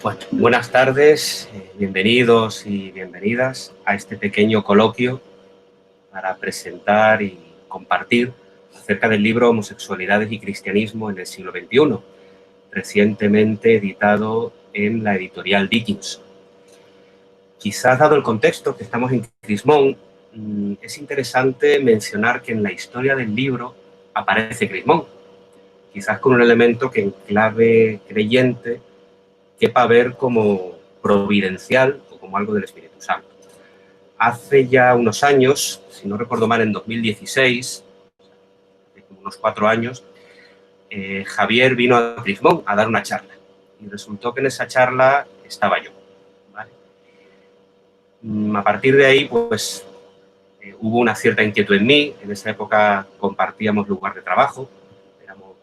Bueno, buenas tardes, bienvenidos y bienvenidas a este pequeño coloquio para presentar y compartir acerca del libro Homosexualidades y Cristianismo en el siglo XXI, recientemente editado en la editorial Dickens. Quizás, dado el contexto que estamos en Crismón, es interesante mencionar que en la historia del libro aparece Crismón, quizás con un elemento que en clave creyente quepa ver como providencial o como algo del Espíritu Santo. Hace ya unos años, si no recuerdo mal, en 2016, hace como unos 4 años, Javier vino a Crismón a dar una charla y resultó que en esa charla estaba yo, ¿vale? A partir de ahí, pues, hubo una cierta inquietud en mí. En esa época compartíamos lugar de trabajo, éramos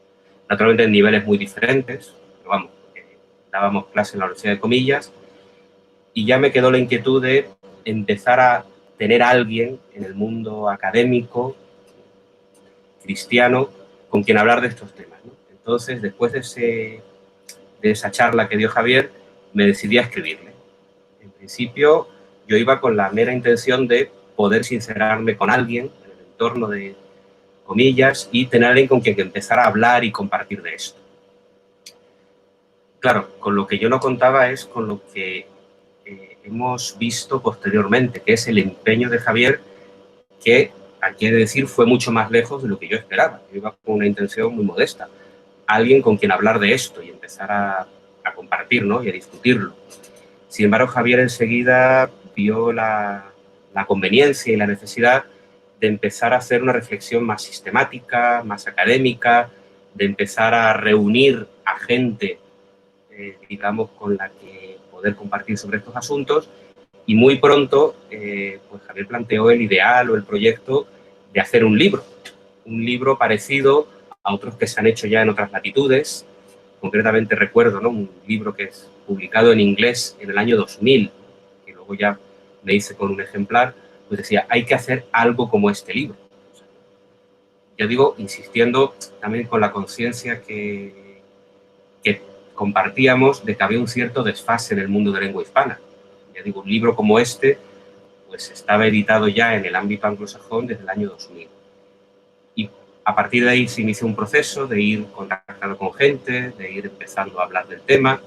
naturalmente en niveles muy diferentes, pero vamos, dábamos clase en la Universidad de Comillas, y ya me quedó la inquietud de empezar a tener a alguien en el mundo académico, cristiano, con quien hablar de estos temas, ¿no? Entonces, después de esa charla que dio Javier, me decidí a escribirle. En principio, yo iba con la mera intención de poder sincerarme con alguien en el entorno de Comillas y tener a alguien con quien empezar a hablar y compartir de esto. Claro, con lo que yo no contaba es con lo que hemos visto posteriormente, que es el empeño de Javier, que, aquí he de decir, fue mucho más lejos de lo que yo esperaba. Yo iba con una intención muy modesta. Alguien con quien hablar de esto y empezar a compartir, ¿no? Y a discutirlo. Sin embargo, Javier enseguida vio la conveniencia y la necesidad de empezar a hacer una reflexión más sistemática, más académica, de empezar a reunir a gente, digamos, con la que poder compartir sobre estos asuntos. Y muy pronto, pues Javier planteó el ideal o el proyecto de hacer un libro parecido a otros que se han hecho ya en otras latitudes. Concretamente recuerdo, ¿no?, un libro que es publicado en inglés en el año 2000, que luego ya me hice con un ejemplar, pues decía, hay que hacer algo como este libro. O sea, yo digo, insistiendo también con la conciencia que compartíamos de que había un cierto desfase en el mundo de lengua hispana. Ya digo, un libro como este, pues estaba editado ya en el ámbito anglosajón desde el año 2000. Y a partir de ahí se inició un proceso de ir contactando con gente, de ir empezando a hablar del tema.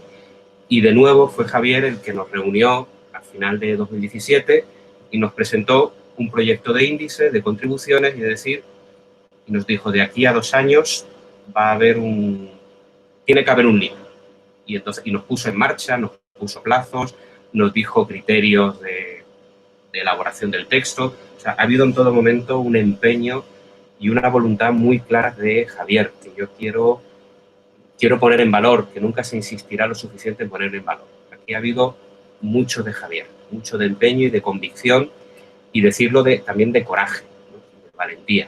Y de nuevo fue Javier el que nos reunió al final de 2017 y nos presentó un proyecto de índice, de contribuciones, y nos dijo, de aquí a 2 años tiene que haber un libro. Y entonces, y nos puso en marcha, nos puso plazos, nos dijo criterios de elaboración del texto. O sea, ha habido en todo momento un empeño y una voluntad muy clara de Javier, que yo quiero poner en valor, que nunca se insistirá lo suficiente en poner en valor. Aquí ha habido mucho de Javier, mucho de empeño y de convicción, y decirlo también de coraje, ¿no?, de valentía.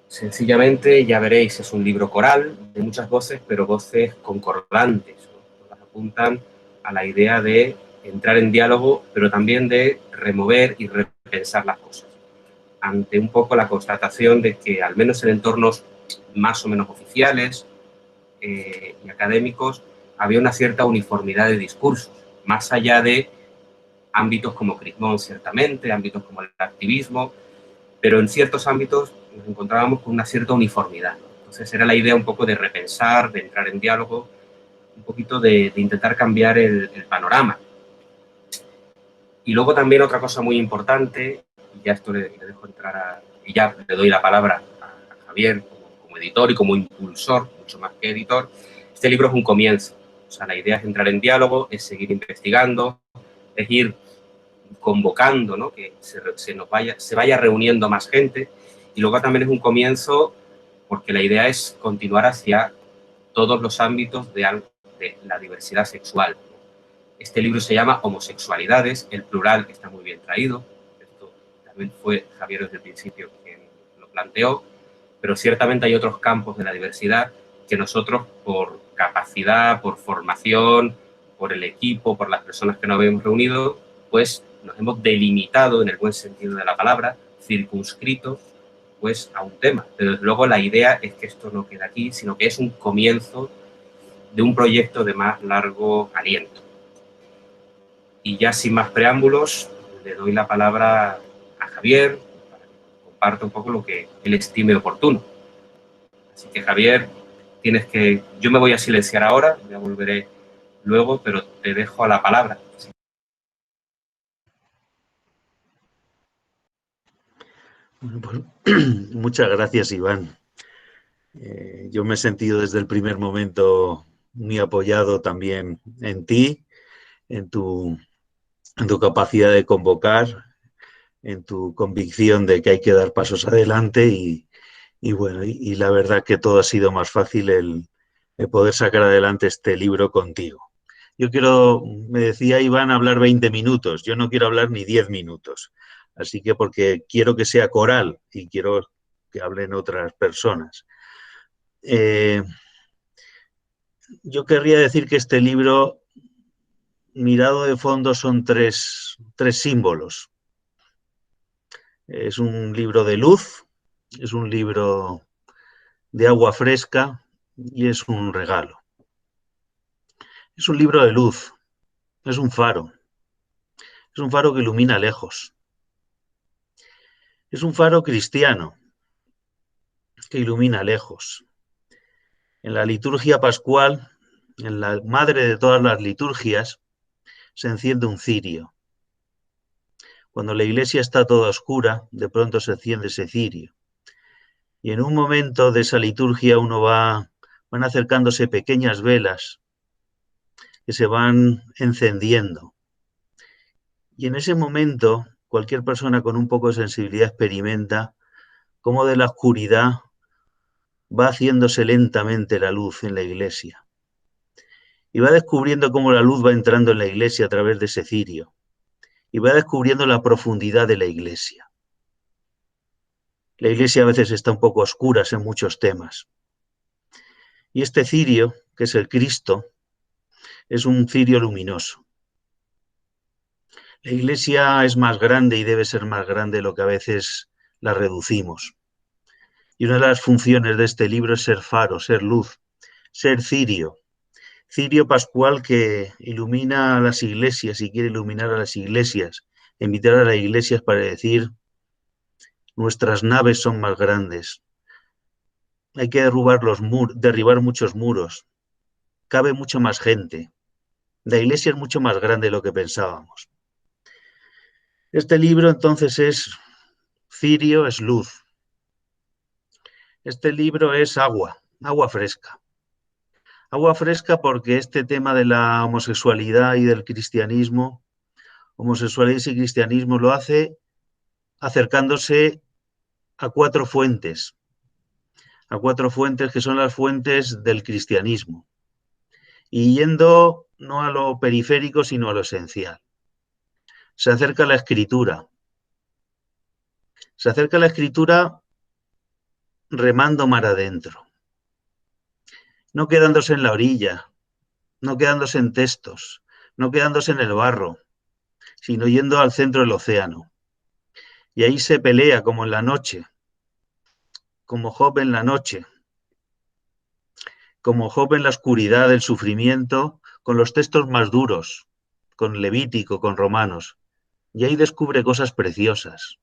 Sencillamente, ya veréis, es un libro coral de muchas voces, pero voces concordantes, ¿no? Todas apuntan a la idea de entrar en diálogo, pero también de remover y repensar las cosas. Ante un poco la constatación de que, al menos en entornos más o menos oficiales y académicos, había una cierta uniformidad de discursos, más allá de ámbitos como Crismón, ciertamente, ámbitos como el activismo, pero en ciertos ámbitos nos encontrábamos con una cierta uniformidad. Entonces era la idea un poco de repensar, de entrar en diálogo, un poquito de intentar cambiar el panorama. Y luego también otra cosa muy importante, y ya esto le dejo entrar y ya le doy la palabra a Javier como editor y como impulsor, mucho más que editor. Este libro es un comienzo. O sea, la idea es entrar en diálogo, es seguir investigando, es ir convocando, ¿no?, que se vaya reuniendo más gente. Y luego también es un comienzo porque la idea es continuar hacia todos los ámbitos de la diversidad sexual. Este libro se llama Homosexualidades, el plural está muy bien traído. Esto también fue Javier desde el principio quien lo planteó, pero ciertamente hay otros campos de la diversidad que nosotros, por capacidad, por formación, por el equipo, por las personas que nos habíamos reunido, pues nos hemos delimitado, en el buen sentido de la palabra, circunscrito, pues a un tema. Pero desde luego la idea es que esto no quede aquí, sino que es un comienzo de un proyecto de más largo aliento. Y ya sin más preámbulos, le doy la palabra a Javier para que comparta un poco lo que él estime oportuno. Así que, Javier, yo me voy a silenciar ahora, ya volveré luego, pero te dejo la palabra. Bueno, pues, muchas gracias, Iván. Yo me he sentido desde el primer momento muy apoyado también en ti, en tu capacidad de convocar, en tu convicción de que hay que dar pasos adelante y la verdad que todo ha sido más fácil el poder sacar adelante este libro contigo. Me decía Iván, hablar 20 minutos, yo no quiero hablar ni 10 minutos, así que porque quiero que sea coral y quiero que hablen otras personas. Yo querría decir que este libro, mirado de fondo, son tres símbolos. Es un libro de luz, es un libro de agua fresca y es un regalo. Es un libro de luz, es un faro que ilumina lejos. Es un faro cristiano que ilumina lejos. En la liturgia pascual, en la madre de todas las liturgias, se enciende un cirio. Cuando la iglesia está toda oscura, de pronto se enciende ese cirio. Y en un momento de esa liturgia van acercándose pequeñas velas que se van encendiendo. Y en ese momento, cualquier persona con un poco de sensibilidad experimenta cómo de la oscuridad va haciéndose lentamente la luz en la iglesia. Y va descubriendo cómo la luz va entrando en la iglesia a través de ese cirio. Y va descubriendo la profundidad de la iglesia. La iglesia a veces está un poco a oscuras en muchos temas. Y este cirio, que es el Cristo, es un cirio luminoso. La iglesia es más grande y debe ser más grande de lo que a veces la reducimos. Y una de las funciones de este libro es ser faro, ser luz, ser cirio. Cirio pascual que ilumina a las iglesias y quiere iluminar a las iglesias, invitar a las iglesias para decir, nuestras naves son más grandes. Hay que derribar muchos muros. Cabe mucha más gente. La iglesia es mucho más grande de lo que pensábamos. Este libro entonces es cirio, es luz. Este libro es agua fresca. Agua fresca porque este tema de la homosexualidad y del cristianismo, homosexualidad y cristianismo lo hace acercándose a cuatro fuentes que son las fuentes del cristianismo, y yendo no a lo periférico, sino a lo esencial. Se acerca a la escritura. Se acerca a la escritura remando mar adentro. No quedándose en la orilla, no quedándose en textos, no quedándose en el barro, sino yendo al centro del océano. Y ahí se pelea como en la noche, como Job en la noche, como Job en la oscuridad del sufrimiento, con los textos más duros, con Levítico, con Romanos. Y ahí descubre cosas preciosas.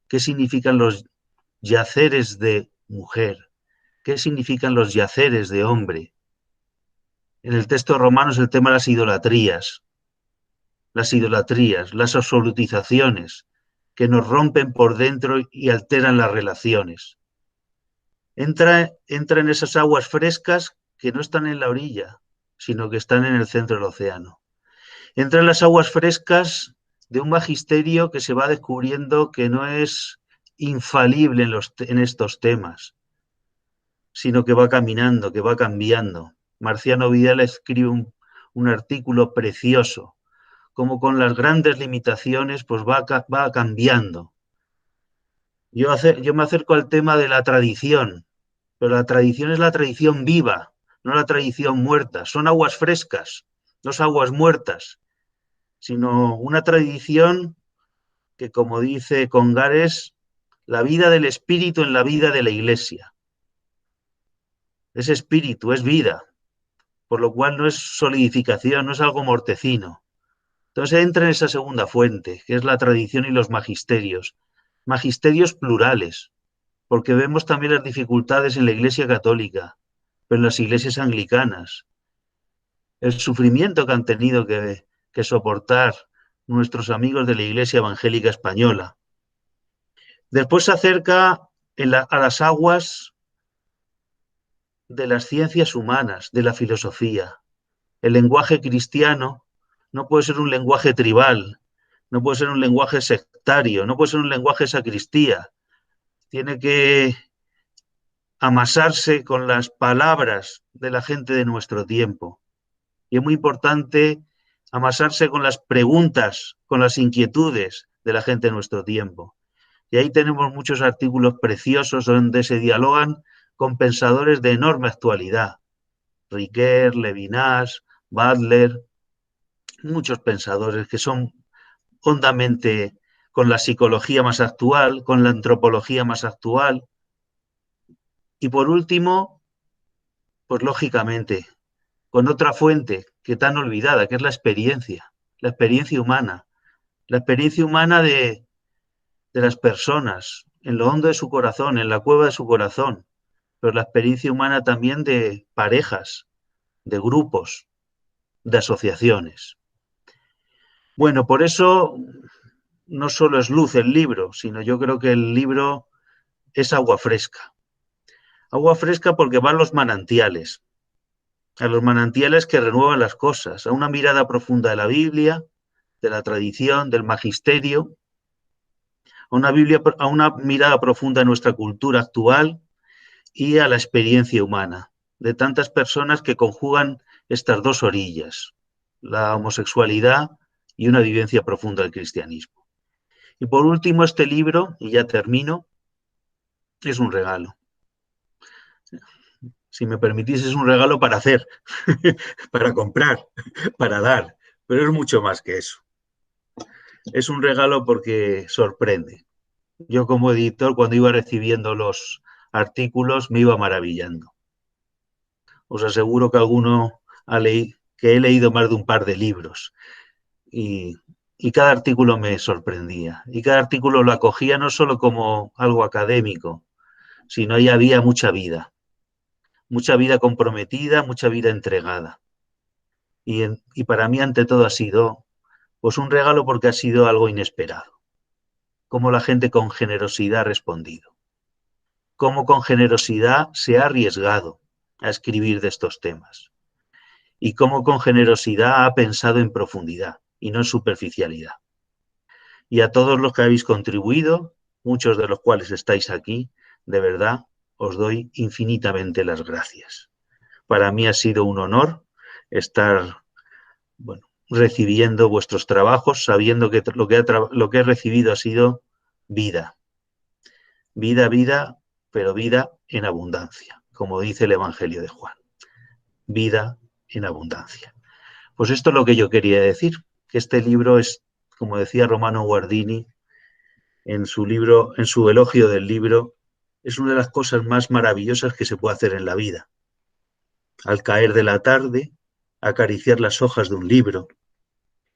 ¿Qué significan los yaceres de mujer? ¿Qué significan los yaceres de hombre? En el texto de Romanos el tema de las absolutizaciones, que nos rompen por dentro y alteran las relaciones. Entra en esas aguas frescas que no están en la orilla, sino que están en el centro del océano. Entra en las aguas frescas de un magisterio que se va descubriendo que no es infalible en estos temas, sino que va caminando, que va cambiando. Marciano Vidal escribe un artículo precioso, como con las grandes limitaciones pues va cambiando. Yo me acerco al tema de la tradición, pero la tradición es la tradición viva, no la tradición muerta. Son aguas frescas, no son aguas muertas, sino una tradición que, como dice Congares, la vida del espíritu en la vida de la iglesia. Es espíritu, es vida, por lo cual no es solidificación, no es algo mortecino. Entonces entra en esa segunda fuente, que es la tradición y los magisterios plurales, porque vemos también las dificultades en la Iglesia católica, pero en las iglesias anglicanas, el sufrimiento que han tenido que soportar nuestros amigos de la Iglesia Evangélica Española. Después se acerca a las aguas de las ciencias humanas, de la filosofía. El lenguaje cristiano no puede ser un lenguaje tribal, no puede ser un lenguaje sectario, no puede ser un lenguaje sacristía. Tiene que amasarse con las palabras de la gente de nuestro tiempo. Y es muy importante amasarse con las preguntas, con las inquietudes de la gente de nuestro tiempo. Y ahí tenemos muchos artículos preciosos donde se dialogan con pensadores de enorme actualidad. Ricoeur, Levinas, Butler, muchos pensadores que son hondamente con la psicología más actual, con la antropología más actual. Y por último, pues lógicamente, con otra fuente que tan olvidada, que es la experiencia humana, la experiencia humana de las personas, en lo hondo de su corazón, en la cueva de su corazón, pero la experiencia humana también de parejas, de grupos, de asociaciones. Bueno, por eso no solo es luz el libro, sino yo creo que el libro es agua fresca. Agua fresca porque va a los manantiales que renuevan las cosas, a una mirada profunda de la Biblia, de la tradición, del magisterio, a una mirada profunda de nuestra cultura actual y a la experiencia humana, de tantas personas que conjugan estas dos orillas, la homosexualidad y una vivencia profunda del cristianismo. Y por último, este libro, y ya termino, es un regalo. Si me permitís, es un regalo para hacer, para comprar, para dar, pero es mucho más que eso. Es un regalo porque sorprende. Yo como editor, cuando iba recibiendo los artículos, me iba maravillando. Os aseguro que que he leído más de un par de libros y cada artículo me sorprendía. Y cada artículo lo acogía no solo como algo académico, sino ahí había mucha vida comprometida, mucha vida entregada. Y para mí, ante todo, ha sido pues un regalo porque ha sido algo inesperado. Cómo la gente con generosidad ha respondido. Cómo con generosidad se ha arriesgado a escribir de estos temas. Y cómo con generosidad ha pensado en profundidad y no en superficialidad. Y a todos los que habéis contribuido, muchos de los cuales estáis aquí, de verdad, os doy infinitamente las gracias. Para mí ha sido un honor estar, recibiendo vuestros trabajos, sabiendo que lo que he recibido ha sido vida. Vida, pero vida en abundancia, como dice el Evangelio de Juan. Vida en abundancia. Pues esto es lo que yo quería decir, que este libro es, como decía Romano Guardini en su elogio del libro, es una de las cosas más maravillosas que se puede hacer en la vida. Al caer de la tarde, acariciar las hojas de un libro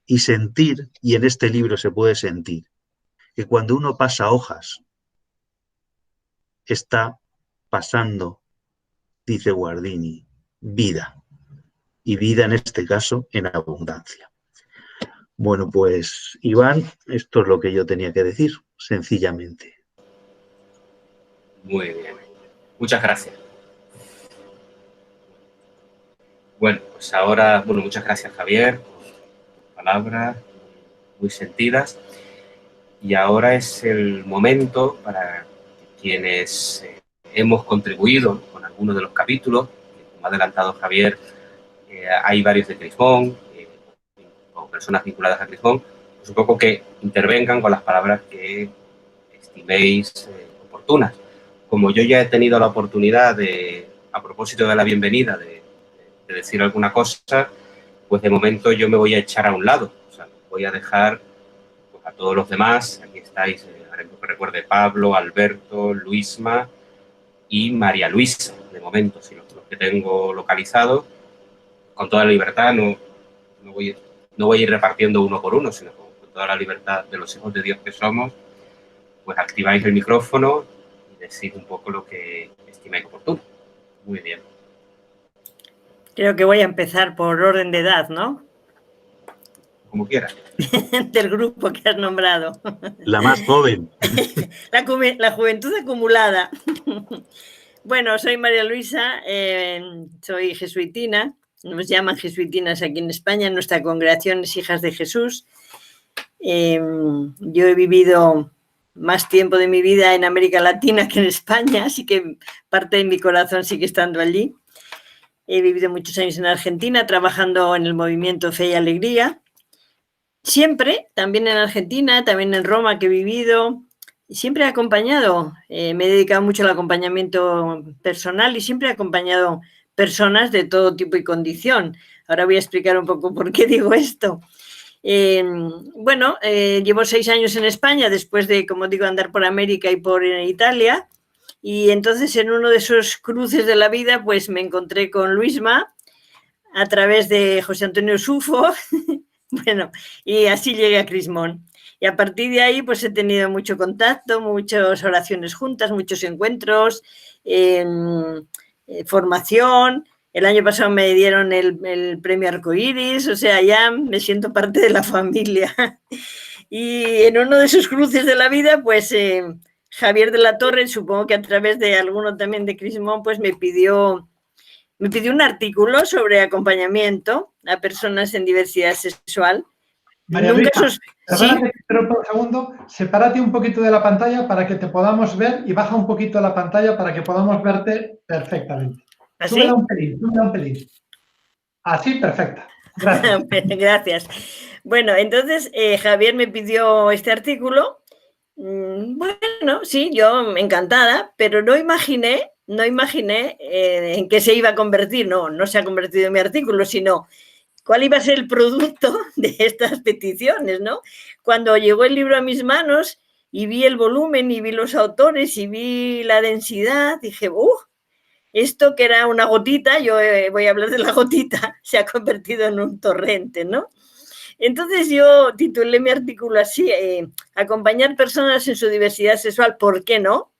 y sentir, y en este libro se puede sentir, que cuando uno pasa hojas, está pasando, dice Guardini, vida. Y vida en este caso en abundancia. Bueno, pues Iván, esto es lo que yo tenía que decir, sencillamente. Muy bien. Muchas gracias. Bueno, pues ahora, muchas gracias, Javier, por palabras muy sentidas. Y ahora es el momento para quienes hemos contribuido con algunos de los capítulos. Como ha adelantado Javier, hay varios de Crismón, o personas vinculadas a Crismón, pues un poco que intervengan con las palabras que estiméis oportunas. Como yo ya he tenido la oportunidad a propósito de la bienvenida, de decir alguna cosa, pues de momento yo me voy a echar a un lado. O sea, voy a dejar pues, a todos los demás. Aquí estáis, que recuerde, Pablo, Alberto, Luisma y María Luisa, de momento, si los que tengo localizados, con toda la libertad, no voy a ir repartiendo uno por uno, sino con toda la libertad de los hijos de Dios que somos, pues activáis el micrófono y decid un poco lo que estimáis oportuno. Muy bien. Creo que voy a empezar por orden de edad, ¿no? Como quieras. Del grupo que has nombrado. La más joven. La juventud acumulada. Bueno, soy María Luisa, soy jesuitina. Nos llaman jesuitinas aquí en España. Nuestra congregación es Hijas de Jesús. Yo he vivido más tiempo de mi vida en América Latina que en España, así que parte de mi corazón sigue estando allí. He vivido muchos años en Argentina, trabajando en el movimiento Fe y Alegría. Siempre, también en Argentina, también en Roma que he vivido, siempre he acompañado, me he dedicado mucho al acompañamiento personal y siempre he acompañado personas de todo tipo y condición. Ahora voy a explicar un poco por qué digo esto. Llevo 6 años en España, después de, como digo, andar por América y por Italia, y entonces en uno de esos cruces de la vida, pues me encontré con Luisma a través de José Antonio Sufo, bueno, y así llegué a Crismón. Y a partir de ahí, pues he tenido mucho contacto, muchas oraciones juntas, muchos encuentros, formación. El año pasado me dieron el premio Arcoíris, o sea, ya me siento parte de la familia. Y en uno de esos cruces de la vida, pues Javier de la Torre, supongo que a través de alguno también de Crismón, pues me pidió un artículo sobre acompañamiento a personas en diversidad sexual. María Luisa, perdona que te interrumpa un segundo, sepárate un poquito de la pantalla para que te podamos ver y baja un poquito la pantalla para que podamos verte perfectamente. ¿Así? Súbela un pelín. Así, perfecta. Gracias. Gracias. Bueno, entonces Javier me pidió este artículo. Bueno, sí, yo encantada, pero no imaginé en qué se iba a convertir. No se ha convertido en mi artículo, sino cuál iba a ser el producto de estas peticiones, ¿no? Cuando llegó el libro a mis manos y vi el volumen y vi los autores y vi la densidad, dije, esto que era una gotita, yo voy a hablar de la gotita, se ha convertido en un torrente, ¿no? Entonces yo titulé mi artículo así, acompañar personas en su diversidad sexual, ¿por qué no?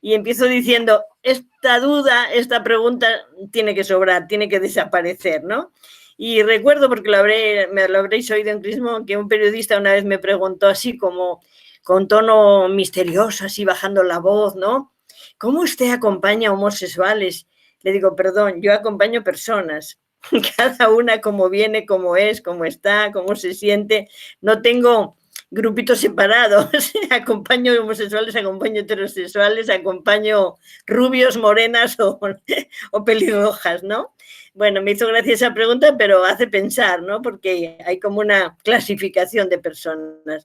Y empiezo diciendo, esta duda, esta pregunta tiene que sobrar, tiene que desaparecer, ¿no? Y recuerdo, porque me lo habréis oído en Crismón, que un periodista una vez me preguntó así como con tono misterioso, así bajando la voz, ¿no? ¿Cómo usted acompaña a homosexuales? Le digo, perdón, yo acompaño personas, cada una como viene, como es, como está, cómo se siente. No tengo grupitos separados, acompaño homosexuales, acompaño heterosexuales, acompaño rubios, morenas o pelirrojas, ¿no? Bueno, me hizo gracia esa pregunta, pero hace pensar, ¿no? Porque hay como una clasificación de personas.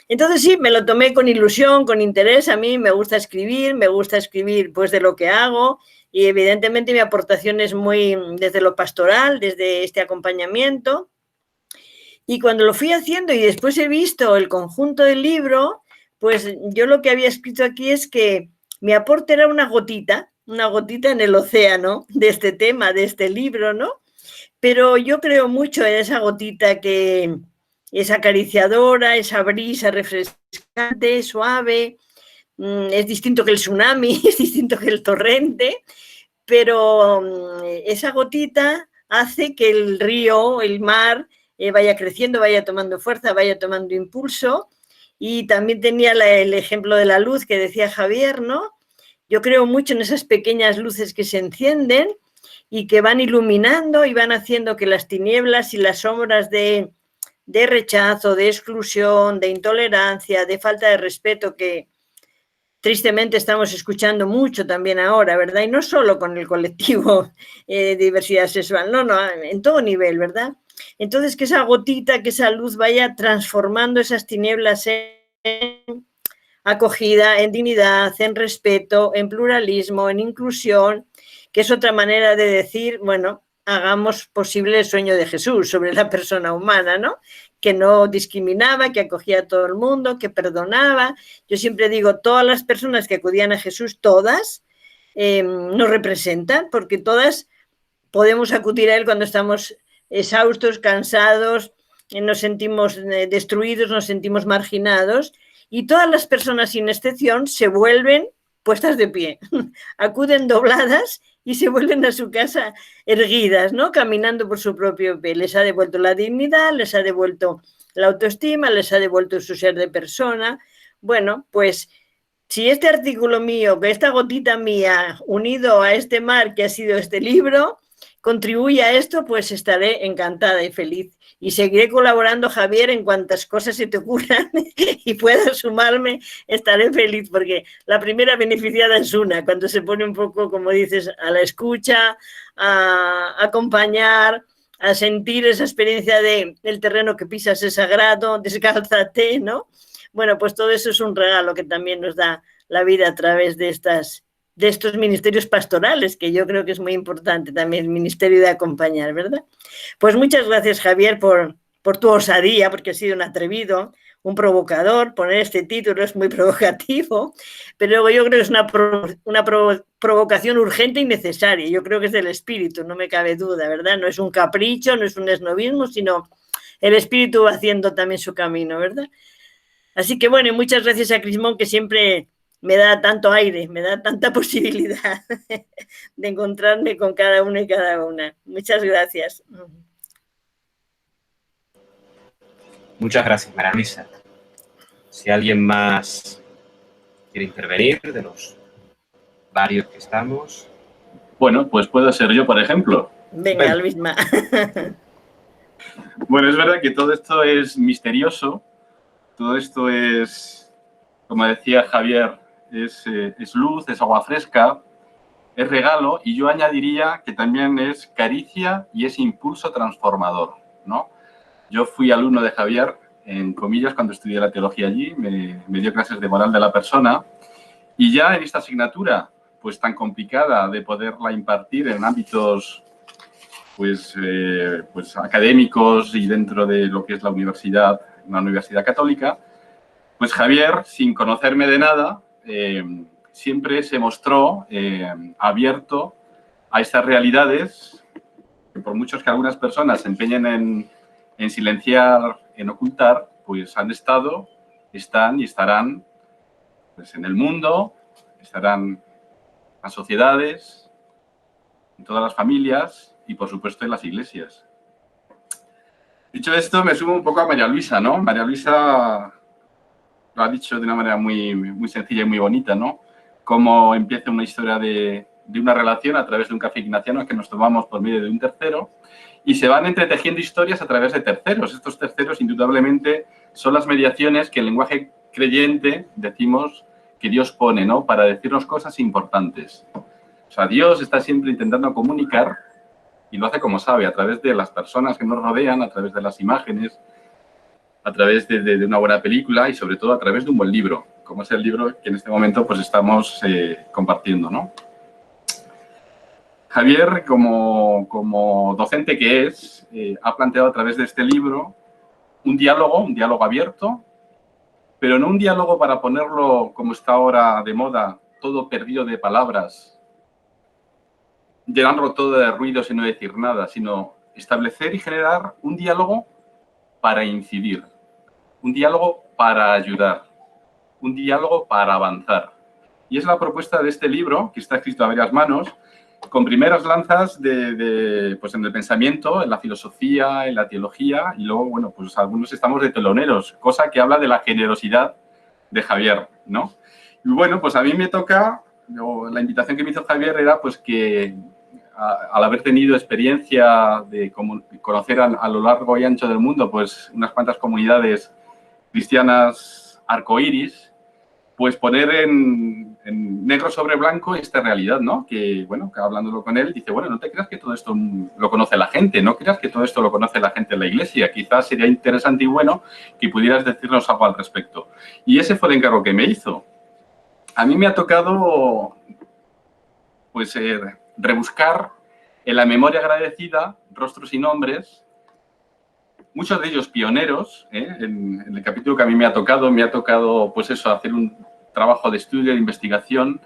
Entonces sí, me lo tomé con ilusión, con interés. A mí me gusta escribir pues de lo que hago y evidentemente mi aportación es muy desde lo pastoral, desde este acompañamiento. Y cuando lo fui haciendo y después he visto el conjunto del libro, pues yo lo que había escrito aquí es que mi aporte era una gotita en el océano de este tema, de este libro, ¿no? Pero yo creo mucho en esa gotita que es acariciadora, esa brisa refrescante, suave, es distinto que el tsunami, es distinto que el torrente, pero esa gotita hace que el río, el mar, vaya creciendo, vaya tomando fuerza, vaya tomando impulso. Y también tenía el ejemplo de la luz que decía Javier, ¿no? Yo creo mucho en esas pequeñas luces que se encienden y que van iluminando y van haciendo que las tinieblas y las sombras de rechazo, de exclusión, de intolerancia, de falta de respeto que tristemente estamos escuchando mucho también ahora, ¿verdad? Y no solo con el colectivo de diversidad sexual, no, en todo nivel, ¿verdad? Entonces, que esa gotita, que esa luz vaya transformando esas tinieblas en acogida, en dignidad, en respeto, en pluralismo, en inclusión, que es otra manera de decir, bueno, hagamos posible el sueño de Jesús sobre la persona humana, ¿no? Que no discriminaba, que acogía a todo el mundo, que perdonaba. Yo siempre digo, todas las personas que acudían a Jesús, todas, nos representan, porque todas podemos acudir a él cuando estamos exhaustos, cansados, nos sentimos destruidos, nos sentimos marginados, y todas las personas sin excepción se vuelven puestas de pie, acuden dobladas y se vuelven a su casa erguidas, ¿no? Caminando por su propio pie. Les ha devuelto la dignidad, les ha devuelto la autoestima, les ha devuelto su ser de persona. Bueno, pues si este artículo mío, que esta gotita mía, unido a este mar que ha sido este libro, contribuye a esto, pues estaré encantada y feliz. Y seguiré colaborando, Javier, en cuantas cosas se te ocurran y pueda sumarme, estaré feliz, porque la primera beneficiada es una, cuando se pone un poco, como dices, a la escucha, a acompañar, a sentir esa experiencia de el terreno que pisas es sagrado, descálzate, ¿no? Bueno, pues todo eso es un regalo que también nos da la vida a través de estos ministerios pastorales, que yo creo que es muy importante también el ministerio de acompañar, ¿verdad? Pues muchas gracias, Javier, por tu osadía, porque has sido un atrevido, un provocador. Poner este título es muy provocativo, pero luego yo creo que es una provocación urgente y necesaria. Yo creo que es del espíritu, no me cabe duda, ¿verdad? No es un capricho, no es un esnovismo, sino el espíritu va haciendo también su camino, ¿verdad? Así que bueno, y muchas gracias a Crismón, que siempre me da tanto aire, me da tanta posibilidad de encontrarme con cada uno y cada una. Muchas gracias. Muchas gracias, María Luisa. Si alguien más quiere intervenir de los varios que estamos. Bueno, pues puedo ser yo, por ejemplo. Venga, Luisma. Bueno, es verdad que todo esto es misterioso, todo esto es, como decía Javier, es luz, es agua fresca, es regalo, y yo añadiría que también es caricia y es impulso transformador, ¿no? Yo fui alumno de Javier, en comillas, cuando estudié la teología allí, me dio clases de moral de la persona, y ya en esta asignatura, pues tan complicada de poderla impartir en ámbitos pues académicos y dentro de lo que es la universidad, una universidad católica, pues Javier, sin conocerme de nada, siempre se mostró abierto a estas realidades que por muchos que algunas personas se empeñen en silenciar, en ocultar, pues han estado, están y estarán pues, en el mundo, estarán en las sociedades, en todas las familias y, por supuesto, en las iglesias. Dicho esto, me sumo un poco a María Luisa, ¿no? María Luisa lo ha dicho de una manera muy sencilla y muy bonita, ¿no? Cómo empieza una historia de una relación a través de un café ignaciano que nos tomamos por medio de un tercero y se van entretejiendo historias a través de terceros. Estos terceros, indudablemente, son las mediaciones que el lenguaje creyente decimos que Dios pone, ¿no? Para decirnos cosas importantes. O sea, Dios está siempre intentando comunicar y lo hace como sabe, a través de las personas que nos rodean, a través de las imágenes, a través de una buena película y, sobre todo, a través de un buen libro, como es el libro que en este momento pues, estamos compartiendo, ¿no? Javier, como docente que es, ha planteado a través de este libro un diálogo abierto, pero no un diálogo para ponerlo, como está ahora de moda, todo perdido de palabras, llenarlo todo de ruidos y no decir nada, sino establecer y generar un diálogo para incidir, un diálogo para ayudar, un diálogo para avanzar. Y es la propuesta de este libro, que está escrito a varias manos, con primeras lanzas pues en el pensamiento, en la filosofía, en la teología, y luego, bueno, pues algunos estamos de teloneros, cosa que habla de la generosidad de Javier, ¿no? Y bueno, pues a mí me toca, la invitación que me hizo Javier era pues que al haber tenido experiencia de conocer a lo largo y ancho del mundo, pues unas cuantas comunidades cristianas arcoíris, pues poner en negro sobre blanco esta realidad, ¿no? Que, bueno, que hablándolo con él, dice, bueno, no te creas que todo esto lo conoce la gente, no creas que todo esto lo conoce la gente en la iglesia. Quizás sería interesante y bueno que pudieras decirnos algo al respecto. Y ese fue el encargo que me hizo. A mí me ha tocado, pues, rebuscar en la memoria agradecida rostros y nombres, muchos de ellos pioneros, en el capítulo que a mí me ha tocado, pues eso, hacer un trabajo de estudio, de investigación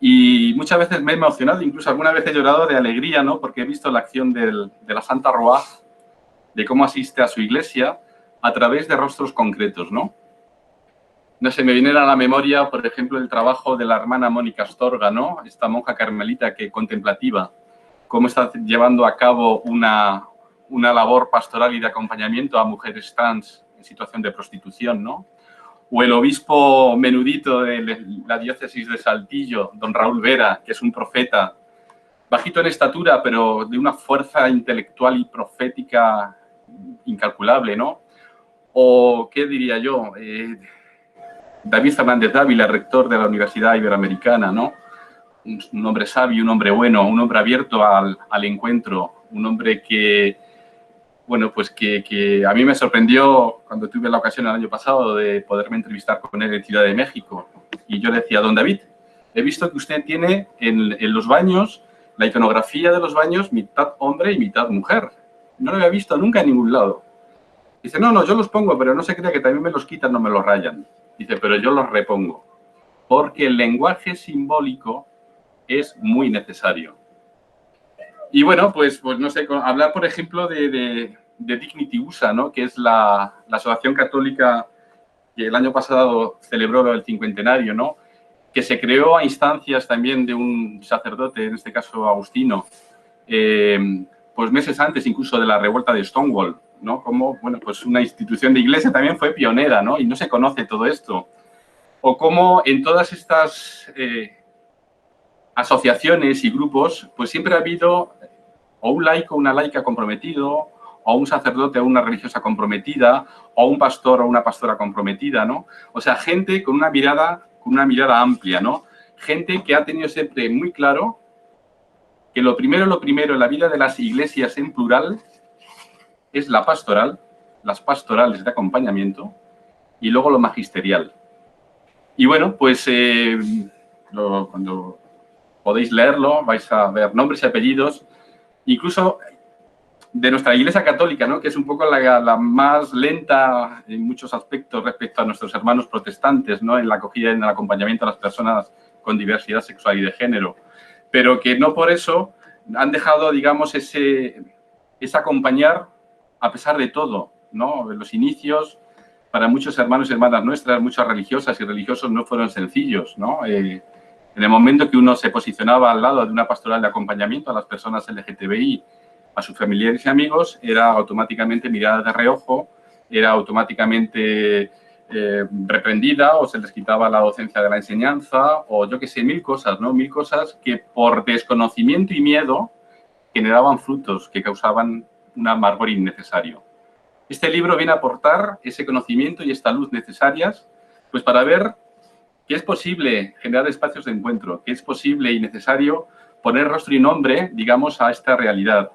Y muchas veces me he emocionado, incluso alguna vez he llorado de alegría, ¿no? Porque he visto la acción de la Santa Roa, de cómo asiste a su iglesia a través de rostros concretos, ¿no? No sé, me viene a la memoria, por ejemplo, el trabajo de la hermana Mónica Astorga, ¿no? Esta monja carmelita que contemplativa, cómo está llevando a cabo una labor pastoral y de acompañamiento a mujeres trans en situación de prostitución, ¿no? O el obispo menudito de la diócesis de Saltillo, don Raúl Vera, que es un profeta, bajito en estatura, pero de una fuerza intelectual y profética incalculable, ¿no? O, ¿qué diría yo? David Fernández Dávila, rector de la Universidad Iberoamericana, ¿no? Un hombre sabio, un hombre bueno, un hombre abierto al encuentro, un hombre que, bueno, pues que a mí me sorprendió cuando tuve la ocasión el año pasado de poderme entrevistar con él en Ciudad de México. Y yo le decía, don David, he visto que usted tiene en los baños, la iconografía de los baños, mitad hombre y mitad mujer. No lo había visto nunca en ningún lado. Dice, no, yo los pongo, pero no se crea que también me los quitan, no me los rayan. Dice, pero yo los repongo. Porque el lenguaje simbólico es muy necesario. Y bueno, pues no sé, hablar, por ejemplo, de Dignity USA, ¿no? Que es la asociación católica que el año pasado celebró el cincuentenario, ¿no? Que se creó a instancias también de un sacerdote, en este caso agustino, pues meses antes incluso de la revuelta de Stonewall, ¿no? Como, bueno, pues una institución de iglesia también fue pionera, ¿no? Y no se conoce todo esto. O cómo en todas estas asociaciones y grupos, pues siempre ha habido o un laico o una laica comprometido, o un sacerdote o una religiosa comprometida, o un pastor o una pastora comprometida, ¿no? O sea, gente con una mirada amplia, ¿no? Gente que ha tenido siempre muy claro que lo primero en la vida de las iglesias en plural es la pastoral, las pastorales de acompañamiento y luego lo magisterial. Y bueno, pues cuando podéis leerlo, vais a ver nombres y apellidos, incluso de nuestra Iglesia Católica, ¿no? Que es un poco la más lenta en muchos aspectos respecto a nuestros hermanos protestantes, ¿no? En la acogida y en el acompañamiento a las personas con diversidad sexual y de género, pero que no por eso han dejado, digamos, ese acompañar a pesar de todo, ¿no? Los inicios para muchos hermanos y hermanas nuestras, muchas religiosas y religiosos no fueron sencillos, ¿no? En el momento que uno se posicionaba al lado de una pastoral de acompañamiento a las personas LGTBI, a sus familiares y amigos, era automáticamente mirada de reojo, era automáticamente reprendida o se les quitaba la docencia de la enseñanza o yo qué sé, mil cosas, ¿no? Mil cosas que por desconocimiento y miedo generaban frutos que causaban un amargor innecesario. Este libro viene a aportar ese conocimiento y esta luz necesarias pues para ver que es posible generar espacios de encuentro, que es posible y necesario poner rostro y nombre, digamos, a esta realidad.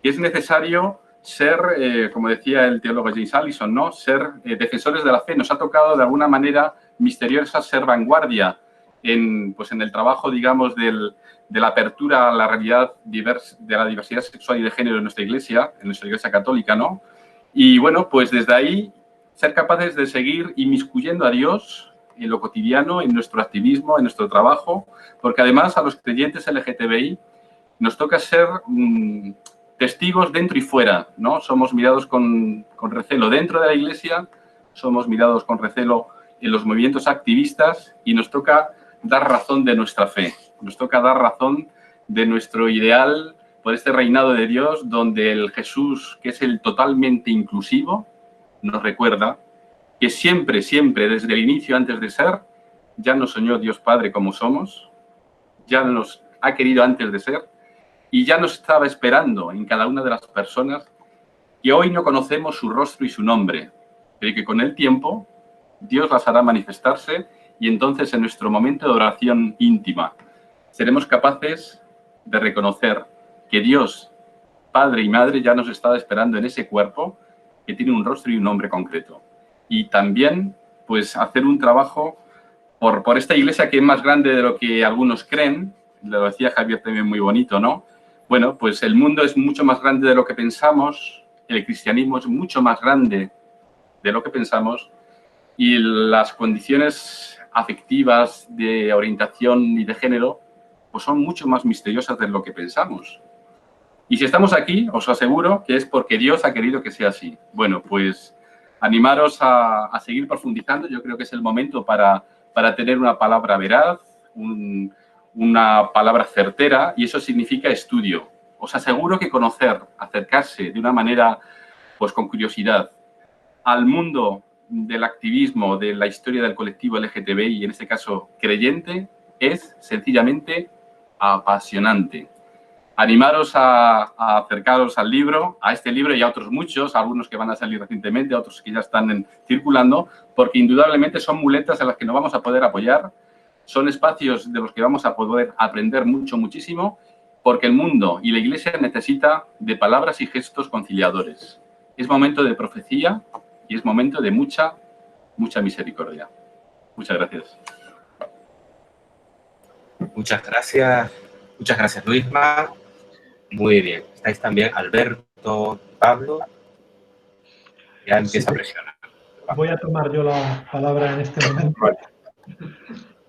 Que es necesario ser, como decía el teólogo James Allison, ¿no? Ser defensores de la fe. Nos ha tocado de alguna manera misteriosa ser vanguardia en el trabajo, digamos, de la apertura a la realidad de la diversidad sexual y de género en nuestra iglesia católica, ¿no? Y bueno, pues desde ahí ser capaces de seguir inmiscuyendo a Dios en lo cotidiano, en nuestro activismo, en nuestro trabajo, porque además a los creyentes LGTBI nos toca ser testigos dentro y fuera, ¿no? Somos mirados con recelo dentro de la iglesia, somos mirados con recelo en los movimientos activistas y nos toca dar razón de nuestra fe, nos toca dar razón de nuestro ideal por este reinado de Dios donde el Jesús, que es el totalmente inclusivo, nos recuerda que siempre, siempre, desde el inicio, antes de ser, ya nos soñó Dios Padre como somos, ya nos ha querido antes de ser y ya nos estaba esperando en cada una de las personas que hoy no conocemos su rostro y su nombre, pero que con el tiempo Dios las hará manifestarse y entonces en nuestro momento de oración íntima seremos capaces de reconocer que Dios, Padre y Madre, ya nos está esperando en ese cuerpo que tiene un rostro y un nombre concreto. Y también, pues, hacer un trabajo por esta iglesia que es más grande de lo que algunos creen. Lo decía Javier también muy bonito, ¿no? Bueno, pues el mundo es mucho más grande de lo que pensamos, el cristianismo es mucho más grande de lo que pensamos y las condiciones afectivas de orientación y de género pues son mucho más misteriosas de lo que pensamos. Y si estamos aquí, os aseguro que es porque Dios ha querido que sea así. Bueno, pues animaros a seguir profundizando. Yo creo que es el momento para tener una palabra veraz, una palabra certera, y eso significa estudio. Os aseguro que conocer, acercarse de una manera, pues con curiosidad, al mundo del activismo, de la historia del colectivo LGTBI, y en este caso creyente, es sencillamente apasionante. Animaros a acercaros al libro, a este libro y a otros muchos, algunos que van a salir recientemente, otros que ya están circulando, porque indudablemente son muletas en las que nos vamos a poder apoyar, son espacios de los que vamos a poder aprender muchísimo, porque el mundo y la Iglesia necesita de palabras y gestos conciliadores. Es momento de profecía y es momento de mucha misericordia. Muchas gracias. Muchas gracias, Luisma. Muy bien. Estáis también Alberto, Pablo. Ya empieza a presionar. Voy a tomar yo la palabra en este momento.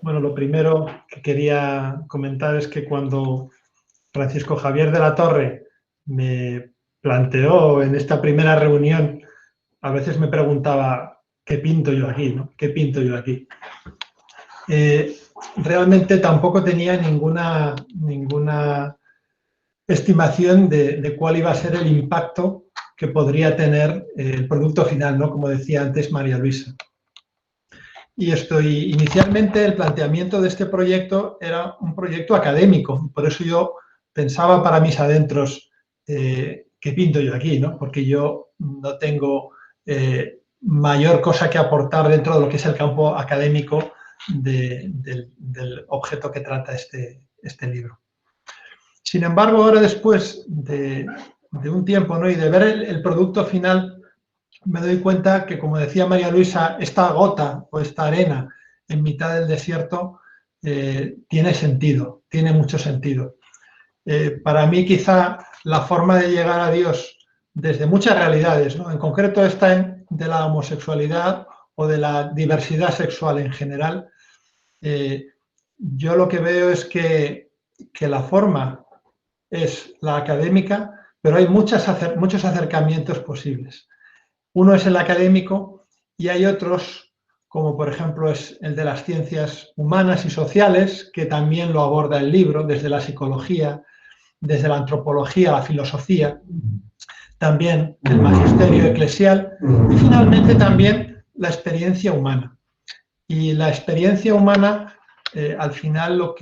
Bueno, lo primero que quería comentar es que cuando Francisco Javier de la Torre me planteó en esta primera reunión, a veces me preguntaba, ¿qué pinto yo aquí? ¿No? ¿Qué pinto yo aquí? Realmente tampoco tenía ninguna estimación de cuál iba a ser el impacto que podría tener el producto final, ¿no? Como decía antes María Luisa. Y inicialmente el planteamiento de este proyecto era un proyecto académico, por eso yo pensaba para mis adentros, ¿qué pinto yo aquí? ¿No? Porque yo no tengo mayor cosa que aportar dentro de lo que es el campo académico del objeto que trata este libro. Sin embargo, ahora después de un tiempo, ¿no? Y de ver el producto final, me doy cuenta que, como decía María Luisa, esta gota o esta arena en mitad del desierto tiene sentido, tiene mucho sentido. Para mí, quizá, la forma de llegar a Dios desde muchas realidades, ¿no? En concreto esta de la homosexualidad o de la diversidad sexual en general, yo lo que veo es que la forma es la académica, pero hay muchos acercamientos posibles. Uno es el académico y hay otros, como por ejemplo es el de las ciencias humanas y sociales, que también lo aborda el libro, desde la psicología, desde la antropología, la filosofía, también el magisterio eclesial y finalmente también la experiencia humana. Y la experiencia humana, al final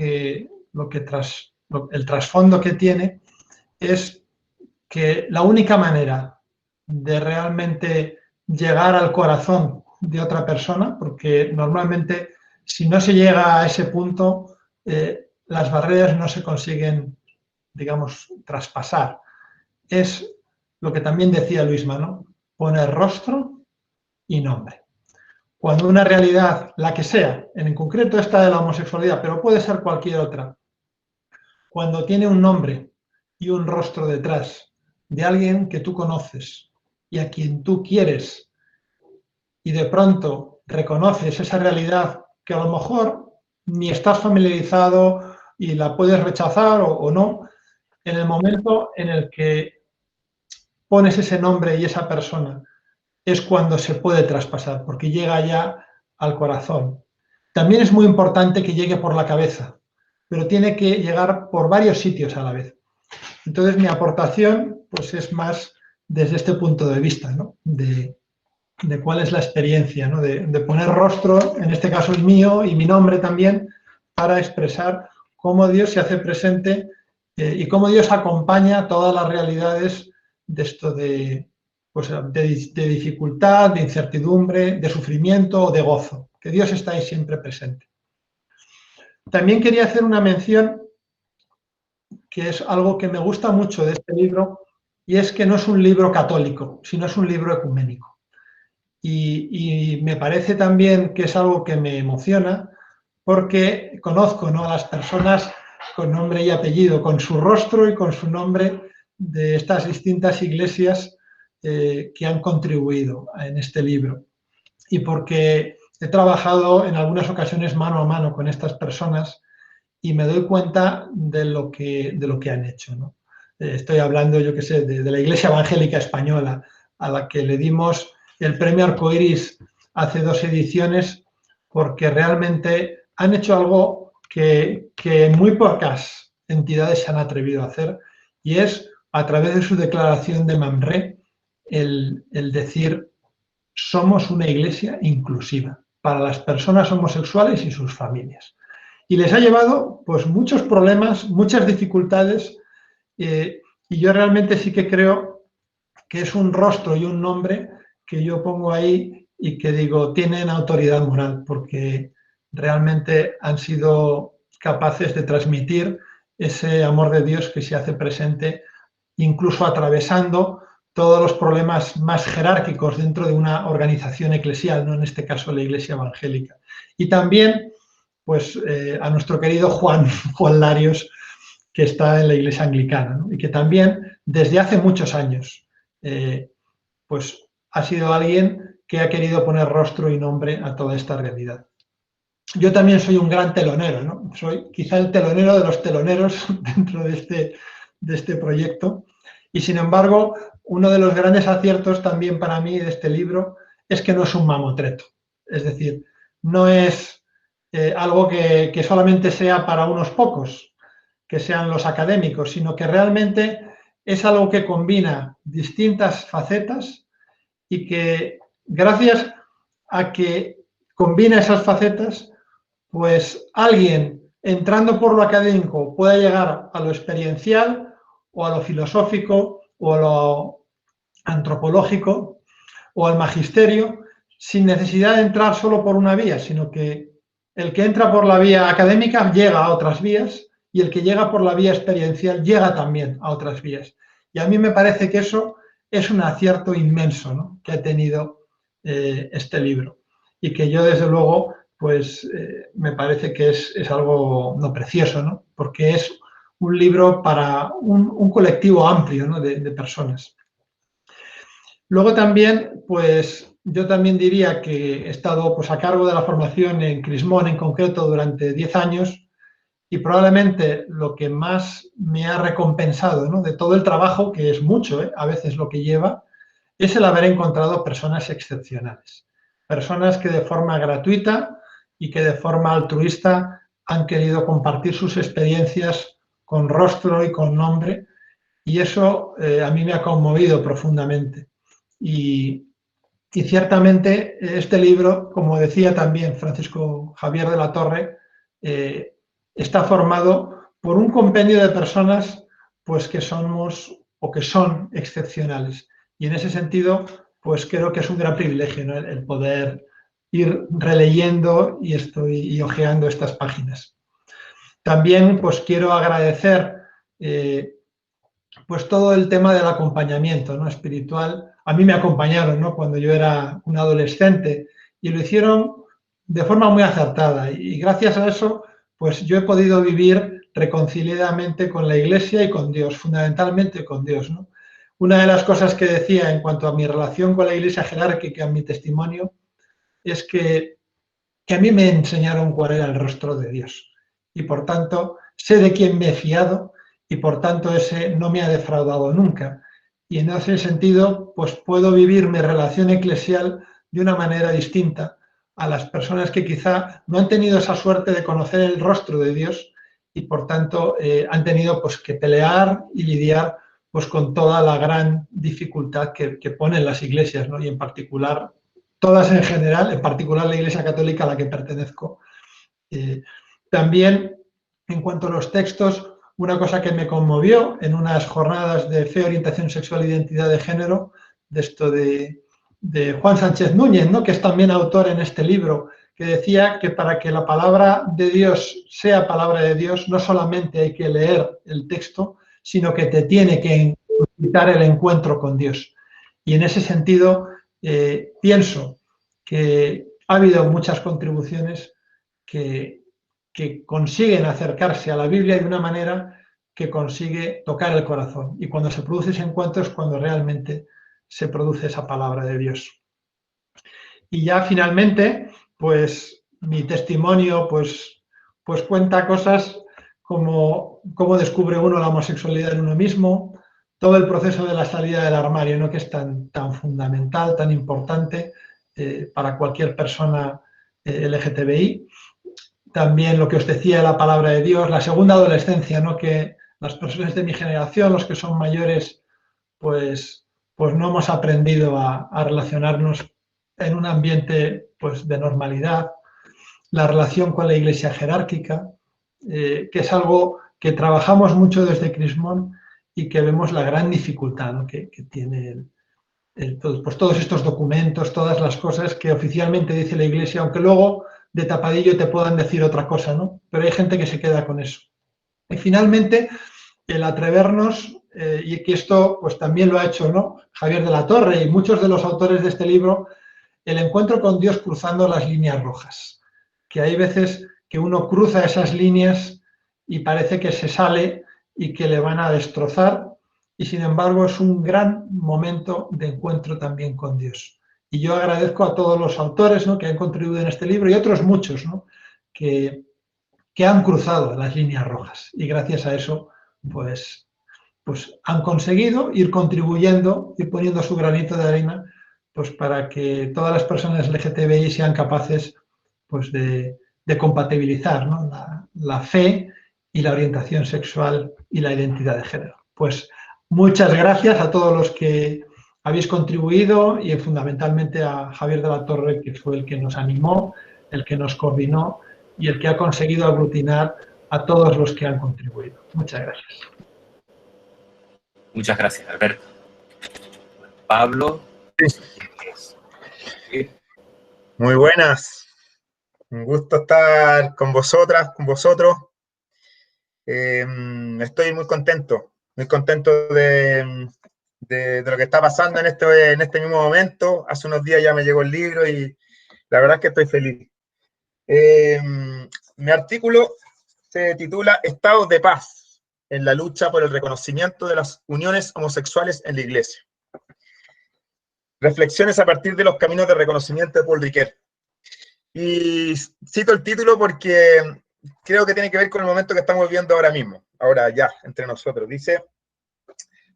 el trasfondo que tiene es que la única manera de realmente llegar al corazón de otra persona, porque normalmente si no se llega a ese punto, las barreras no se consiguen, digamos, traspasar. Es lo que también decía Luisma, ¿no? Poner rostro y nombre. Cuando una realidad, la que sea, en concreto esta de la homosexualidad, pero puede ser cualquier otra, cuando tiene un nombre y un rostro detrás de alguien que tú conoces y a quien tú quieres y de pronto reconoces esa realidad que a lo mejor ni estás familiarizado y la puedes rechazar o no, en el momento en el que pones ese nombre y esa persona es cuando se puede traspasar, porque llega ya al corazón. También es muy importante que llegue por la cabeza, pero tiene que llegar por varios sitios a la vez. Entonces mi aportación pues, es más desde este punto de vista, ¿no? de cuál es la experiencia, ¿no? de poner rostro, en este caso el mío y mi nombre también, para expresar cómo Dios se hace presente y cómo Dios acompaña todas las realidades de esto de dificultad, de incertidumbre, de sufrimiento o de gozo, que Dios está ahí siempre presente. También quería hacer una mención que es algo que me gusta mucho de este libro, y es que no es un libro católico, sino es un libro ecuménico. Y me parece también que es algo que me emociona, porque conozco, ¿no?, a las personas con nombre y apellido, con su rostro y con su nombre de estas distintas iglesias que han contribuido en este libro. Y porque he trabajado en algunas ocasiones mano a mano con estas personas y me doy cuenta de lo que han hecho, ¿no? Estoy hablando, yo qué sé, de la Iglesia Evangélica Española, a la que le dimos el premio Arcoiris hace 2 ediciones, porque realmente han hecho algo que muy pocas entidades se han atrevido a hacer, y es, a través de su declaración de Mamre, el decir: somos una iglesia inclusiva para las personas homosexuales y sus familias. Y les ha llevado pues muchos problemas, muchas dificultades, y yo realmente sí que creo que es un rostro y un nombre que yo pongo ahí y que digo, tienen autoridad moral, porque realmente han sido capaces de transmitir ese amor de Dios que se hace presente, incluso atravesando todos los problemas más jerárquicos dentro de una organización eclesial, ¿no? En este caso la Iglesia Evangélica. Y también pues, a nuestro querido Juan Larios, que está en la Iglesia Anglicana, ¿no? Y que también desde hace muchos años pues, ha sido alguien que ha querido poner rostro y nombre a toda esta realidad. Yo también soy un gran telonero, ¿no? Soy quizá el telonero de los teloneros dentro de este proyecto, y sin embargo, uno de los grandes aciertos también para mí de este libro es que no es un mamotreto. Es decir, no es algo que solamente sea para unos pocos, que sean los académicos, sino que realmente es algo que combina distintas facetas y que, gracias a que combina esas facetas, pues alguien entrando por lo académico pueda llegar a lo experiencial o a lo filosófico o a lo antropológico o al magisterio, sin necesidad de entrar solo por una vía, sino que el que entra por la vía académica llega a otras vías, y el que llega por la vía experiencial llega también a otras vías. Y a mí me parece que eso es un acierto inmenso, ¿no?, que ha tenido este libro, y que yo desde luego pues me parece que es algo no precioso, ¿no?, porque es un libro para un colectivo amplio, ¿no?, de personas. Luego también, pues yo también diría que he estado pues, a cargo de la formación en Crismón en concreto durante 10 años, y probablemente lo que más me ha recompensado, ¿no?, de todo el trabajo, que es mucho, a veces lo que lleva, es el haber encontrado personas excepcionales. Personas que de forma gratuita y que de forma altruista han querido compartir sus experiencias con rostro y con nombre, y eso a mí me ha conmovido profundamente. Y ciertamente este libro, como decía también Francisco Javier de la Torre, está formado por un compendio de personas pues, que somos o que son excepcionales. Y en ese sentido, pues creo que es un gran privilegio, ¿no?, el poder ir releyendo y hojeando estas páginas. También pues quiero agradecer pues todo el tema del acompañamiento, ¿no?, espiritual. A mí me acompañaron, ¿no?, cuando yo era un adolescente, y lo hicieron de forma muy acertada, y gracias a eso pues yo he podido vivir reconciliadamente con la Iglesia y con Dios, fundamentalmente con Dios, ¿no? Una de las cosas que decía en cuanto a mi relación con la Iglesia jerárquica en mi testimonio es que a mí me enseñaron cuál era el rostro de Dios, y por tanto sé de quién me he fiado, y por tanto ese no me ha defraudado nunca. Y en ese sentido, pues puedo vivir mi relación eclesial de una manera distinta a las personas que quizá no han tenido esa suerte de conocer el rostro de Dios, y por tanto han tenido pues, que pelear y lidiar pues, con toda la gran dificultad que ponen las iglesias, ¿no?, y en particular, todas en general, en particular la Iglesia Católica a la que pertenezco. También, en cuanto a los textos, una cosa que me conmovió en unas jornadas de fe, orientación sexual e identidad de género, de Juan Sánchez Núñez, ¿no?, que es también autor en este libro, que decía que para que la palabra de Dios sea palabra de Dios, no solamente hay que leer el texto, sino que te tiene que invitar el encuentro con Dios. Y en ese sentido, pienso que ha habido muchas contribuciones que consiguen acercarse a la Biblia de una manera que consigue tocar el corazón. Y cuando se produce ese encuentro es cuando realmente se produce esa palabra de Dios. Y ya finalmente, pues mi testimonio pues cuenta cosas cómo descubre uno la homosexualidad en uno mismo, todo el proceso de la salida del armario, ¿no? Que es tan fundamental, tan importante para cualquier persona LGTBI. También lo que os decía de la palabra de Dios, la segunda adolescencia, ¿no? Que las personas de mi generación, los que son mayores, pues no hemos aprendido a relacionarnos en un ambiente pues, de normalidad. La relación con la iglesia jerárquica, que es algo que trabajamos mucho desde Crismón y que vemos la gran dificultad, ¿no? que tiene pues todos estos documentos, todas las cosas que oficialmente dice la iglesia, aunque luego de tapadillo te puedan decir otra cosa, ¿no? Pero hay gente que se queda con eso. Y finalmente, el atrevernos, y que esto pues también lo ha hecho, ¿no? Javier de la Torre y muchos de los autores de este libro, el encuentro con Dios cruzando las líneas rojas. Que hay veces que uno cruza esas líneas y parece que se sale y que le van a destrozar, y sin embargo es un gran momento de encuentro también con Dios. Y yo agradezco a todos los autores, ¿no? Que han contribuido en este libro y otros muchos, ¿no? que han cruzado las líneas rojas, y gracias a eso pues han conseguido ir contribuyendo, ir poniendo su granito de arena pues para que todas las personas LGTBI sean capaces pues de compatibilizar, ¿no? la fe y la orientación sexual y la identidad de género. Pues muchas gracias a todos los que habéis contribuido y fundamentalmente a Javier de la Torre, que fue el que nos animó, el que nos coordinó y el que ha conseguido aglutinar a todos los que han contribuido. Muchas gracias. Muchas gracias, Alberto. Pablo. Sí. Muy buenas. Un gusto estar con vosotras, con vosotros. Estoy muy contento de lo que está pasando en este mismo momento. Hace unos días ya me llegó el libro y la verdad es que estoy feliz. Mi artículo se titula Estados de paz en la lucha por el reconocimiento de las uniones homosexuales en la Iglesia. Reflexiones a partir de los caminos de reconocimiento de Paul Ricoeur. Y cito el título porque creo que tiene que ver con el momento que estamos viviendo ahora mismo, ahora ya, entre nosotros.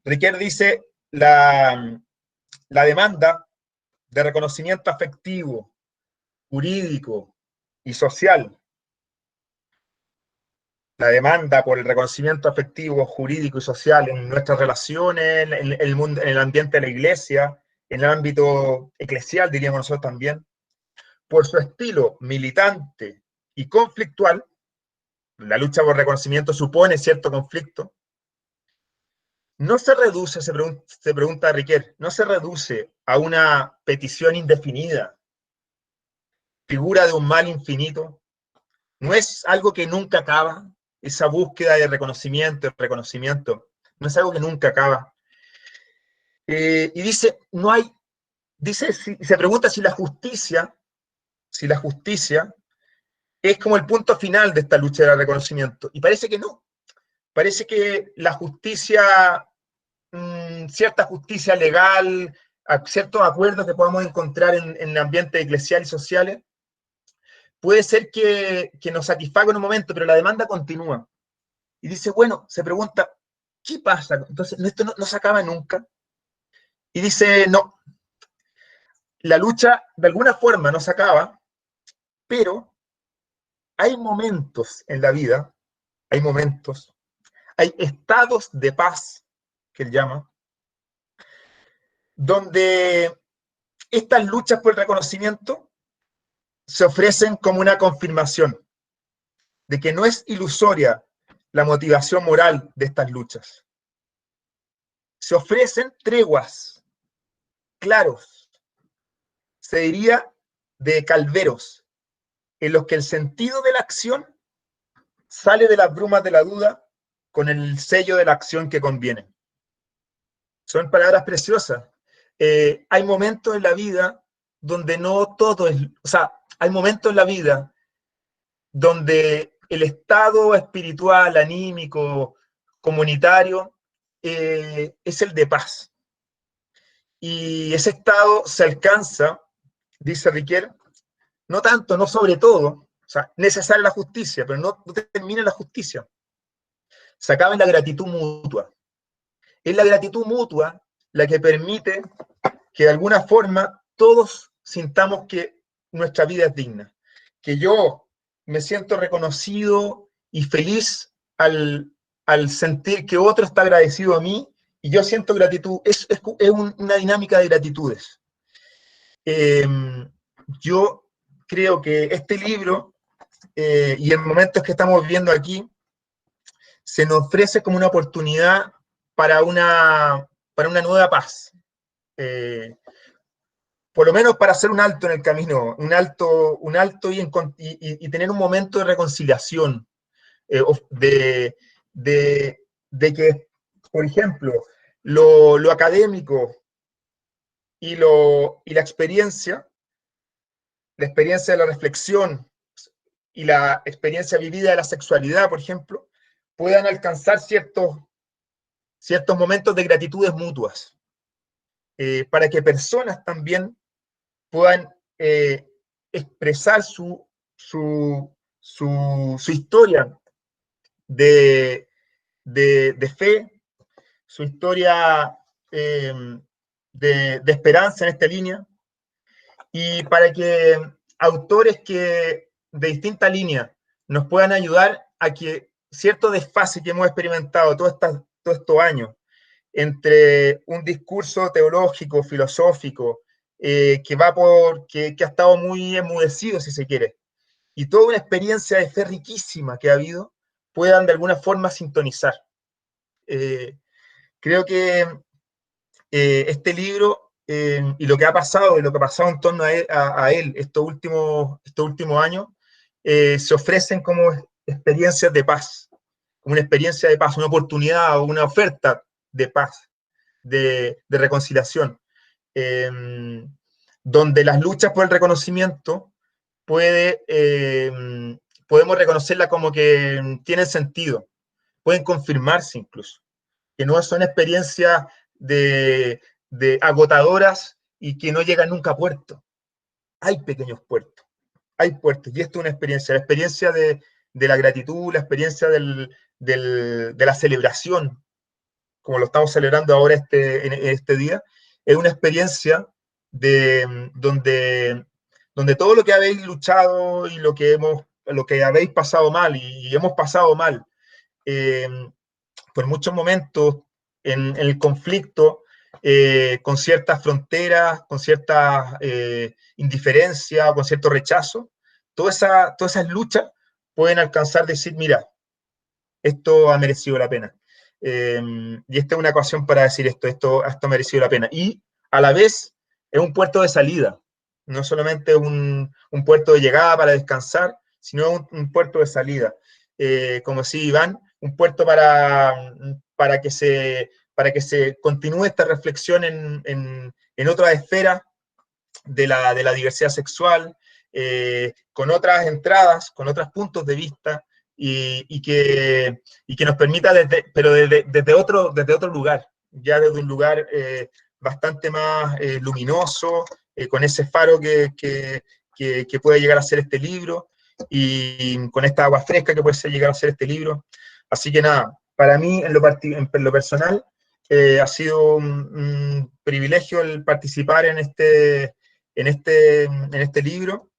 Ricoeur dice, la demanda de reconocimiento afectivo, jurídico y social, la demanda por el reconocimiento afectivo, jurídico y social en nuestras relaciones, en el mundo, en el ambiente de la iglesia, en el ámbito eclesial, diríamos nosotros también, por su estilo militante y conflictual. La lucha por reconocimiento supone cierto conflicto. No se reduce, se pregunta Ricoeur, no se reduce a una petición indefinida, figura de un mal infinito. No es algo que nunca acaba. Esa búsqueda de reconocimiento, no es algo que nunca acaba. Y dice, se pregunta si la justicia es como el punto final de esta lucha de reconocimiento. Y parece que no. Parece que la justicia, cierta justicia legal, ciertos acuerdos que podamos encontrar en el ambiente eclesial y sociales, puede ser que nos satisfaga en un momento, pero la demanda continúa. Y dice, bueno, se pregunta, ¿qué pasa? Entonces, esto no se acaba nunca. Y dice, no, la lucha de alguna forma no se acaba, pero hay momentos en la vida, hay estados de paz, que él llama, donde estas luchas por el reconocimiento se ofrecen como una confirmación de que no es ilusoria la motivación moral de estas luchas. Se ofrecen treguas, claros, se diría de calderos, en los que el sentido de la acción sale de las brumas de la duda con el sello de la acción que conviene. Son palabras preciosas. Hay momentos en la vida donde no todo es... O sea, hay momentos en la vida donde el estado espiritual, anímico, comunitario, es el de paz. Y ese estado se alcanza, dice Ricoeur, no tanto, no sobre todo, o sea, necesaria la justicia, pero no termina la justicia, se acaba en la gratitud mutua. Es la gratitud mutua la que permite que de alguna forma todos sintamos que nuestra vida es digna, que yo me siento reconocido y feliz al sentir que otro está agradecido a mí y yo siento gratitud. Es una dinámica de gratitudes. Yo creo que este libro y en momentos que estamos viviendo aquí se nos ofrece como una oportunidad para una nueva paz. Por lo menos para hacer un alto en el camino, un alto y tener un momento de reconciliación, de que, por ejemplo, lo académico y la experiencia de la reflexión y la experiencia vivida de la sexualidad, por ejemplo, puedan alcanzar ciertos momentos de gratitudes mutuas, para que personas también puedan expresar su historia de fe, su historia de esperanza en esta línea, y para que autores que de distinta línea nos puedan ayudar a que cierto desfase que hemos experimentado todos estos años entre un discurso teológico, filosófico, que ha estado muy enmudecido, si se quiere, y toda una experiencia de fe riquísima que ha habido, puedan de alguna forma sintonizar. Creo que este libro y lo que ha pasado, y lo que ha pasado en torno a él estos últimos años, se ofrecen como experiencias de paz, como una experiencia de paz, una oportunidad o una oferta de paz, de reconciliación, donde las luchas por el reconocimiento podemos reconocerla como que tienen sentido, pueden confirmarse incluso, que no son experiencias de agotadoras y que no llegan nunca a puerto. Hay pequeños puertos, y esto es una experiencia, la experiencia de la gratitud, la experiencia de la celebración, como lo estamos celebrando ahora en este día, es una experiencia donde todo lo que habéis luchado y lo que habéis pasado mal, y hemos pasado mal, por muchos momentos en el conflicto, con ciertas fronteras, con cierta indiferencia, con cierto rechazo, todas esas luchas pueden alcanzar a decir, mira, esto ha merecido la pena. Y esta es una ocasión para decir esto ha merecido la pena. Y a la vez es un puerto de salida, no solamente un puerto de llegada para descansar, sino un puerto de salida. Como decía Iván, un puerto para que se continúe esta reflexión en otras esferas de la diversidad sexual, con otras entradas, con otros puntos de vista, y que nos permita, desde otro lugar, ya desde un lugar bastante más luminoso, con ese faro que puede llegar a ser este libro, y con esta agua fresca que puede llegar a ser este libro. Así que nada, para mí, en lo personal, ha sido un privilegio el participar en este libro.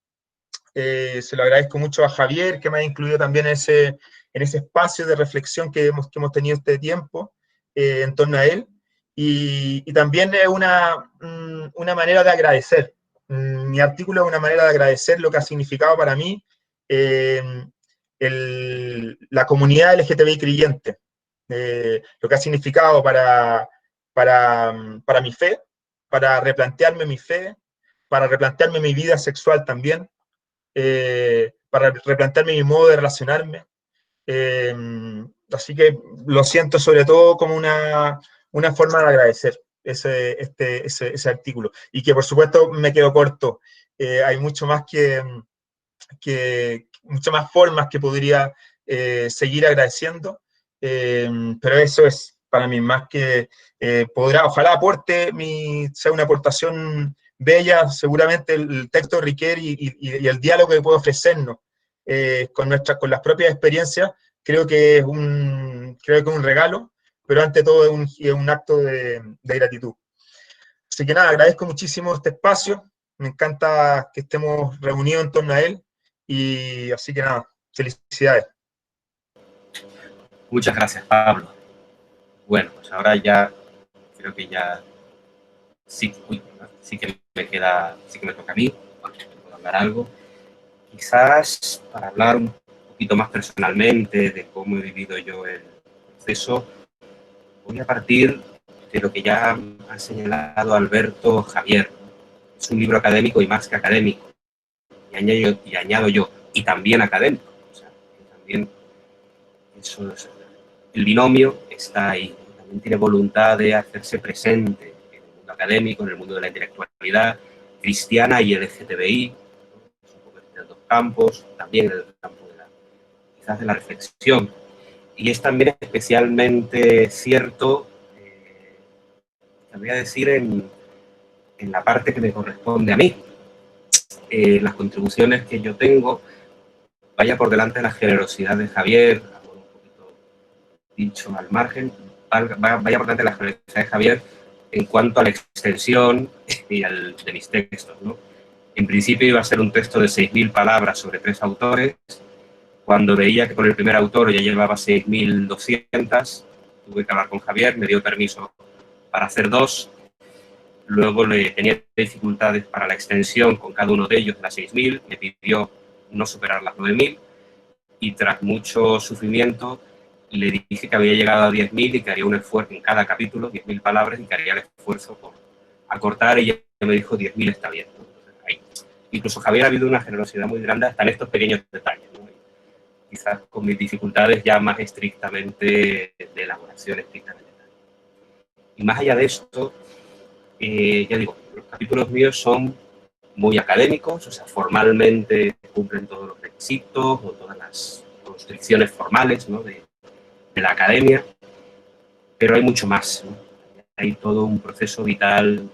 Se lo agradezco mucho a Javier, que me ha incluido también en ese espacio de reflexión que hemos tenido este tiempo en torno a él. Y también es una manera de agradecer. Mi artículo es una manera de agradecer lo que ha significado para mí la comunidad LGTBI creyente, lo que ha significado para mi fe, para replantearme mi fe, para replantearme mi vida sexual también, para replantearme mi modo de relacionarme. Así que lo siento sobre todo como una forma de agradecer ese artículo. Y que por supuesto me quedo corto. Hay mucho más muchas más formas que podría seguir agradeciendo, pero eso es para mí más que ojalá aporte, sea una aportación bella, seguramente el texto de Riquer y el diálogo que puede ofrecernos con las propias experiencias, creo que creo que es un regalo, pero ante todo es un acto de gratitud. Así que nada, agradezco muchísimo este espacio, me encanta que estemos reunidos en torno a él, y así que nada, felicidades. Muchas gracias, Pablo. Bueno, pues ahora ya creo que ya sí que me queda, sí que me toca a mí, puedo hablar algo. Quizás para hablar un poquito más personalmente de cómo he vivido yo el proceso, voy a partir de lo que ya ha señalado Alberto Javier. Es un libro académico y más que académico. Y añado yo, y también académico. O sea, que también eso es, el binomio está ahí. También tiene voluntad de hacerse presente en el mundo académico, en el mundo de la intelectualidad cristiana y LGTBI, un poco de los dos campos, también en el campo quizás de la reflexión. Y es también especialmente cierto, voy a decir, en la parte que me corresponde a mí. Las contribuciones que yo tengo, vaya por delante de la generosidad de Javier, un poquito dicho al margen, vaya por delante de la generosidad de Javier en cuanto a la extensión de mis textos, ¿no? En principio iba a ser un texto de 6.000 palabras sobre 3 autores. Cuando veía que con el primer autor ya llevaba 6.200, tuve que hablar con Javier, me dio permiso para hacer 2. Luego tenía dificultades para la extensión con cada uno de ellos de las 6.000, me pidió no superar las 9.000 y tras mucho sufrimiento le dije que había llegado a 10.000 y que haría un esfuerzo en cada capítulo, 10.000 palabras, y que haría el esfuerzo por acortar, y ella me dijo 10.000 está bien, ¿no? Entonces, ahí. Incluso Javier ha habido una generosidad muy grande hasta en estos pequeños detalles, ¿no? Quizás con mis dificultades ya más estrictamente de elaboración estrictamente. Y más allá de esto, ya digo, los capítulos míos son muy académicos, o sea, formalmente cumplen todos los requisitos o todas las constricciones formales, ¿no?, de la academia, pero hay mucho más, ¿no? Hay todo un proceso vital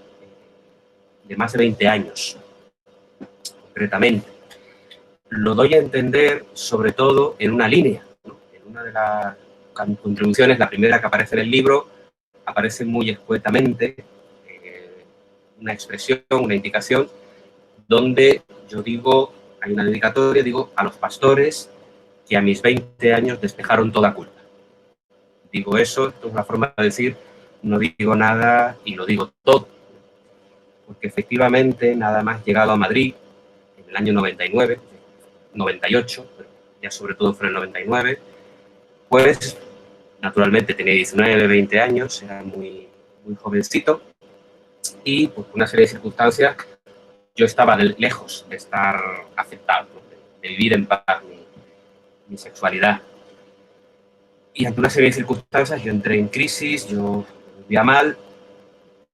de más de 20 años, concretamente. Lo doy a entender sobre todo en una línea, ¿no? En una de las contribuciones, la primera que aparece en el libro, aparece muy escuetamente una expresión, una indicación, donde yo digo, hay una dedicatoria, digo, a los pastores que a mis 20 años despejaron toda culpa. Digo eso, esto es una forma de decir, no digo nada y lo digo todo. Porque efectivamente, nada más llegado a Madrid, en el año 99, 98, pero ya sobre todo fue en el 99, pues naturalmente tenía 19, 20 años, era muy, muy jovencito, y pues por una serie de circunstancias yo estaba lejos de estar aceptado, ¿no? de vivir en paz mi sexualidad. Y ante una serie de circunstancias yo entré en crisis, yo vivía mal,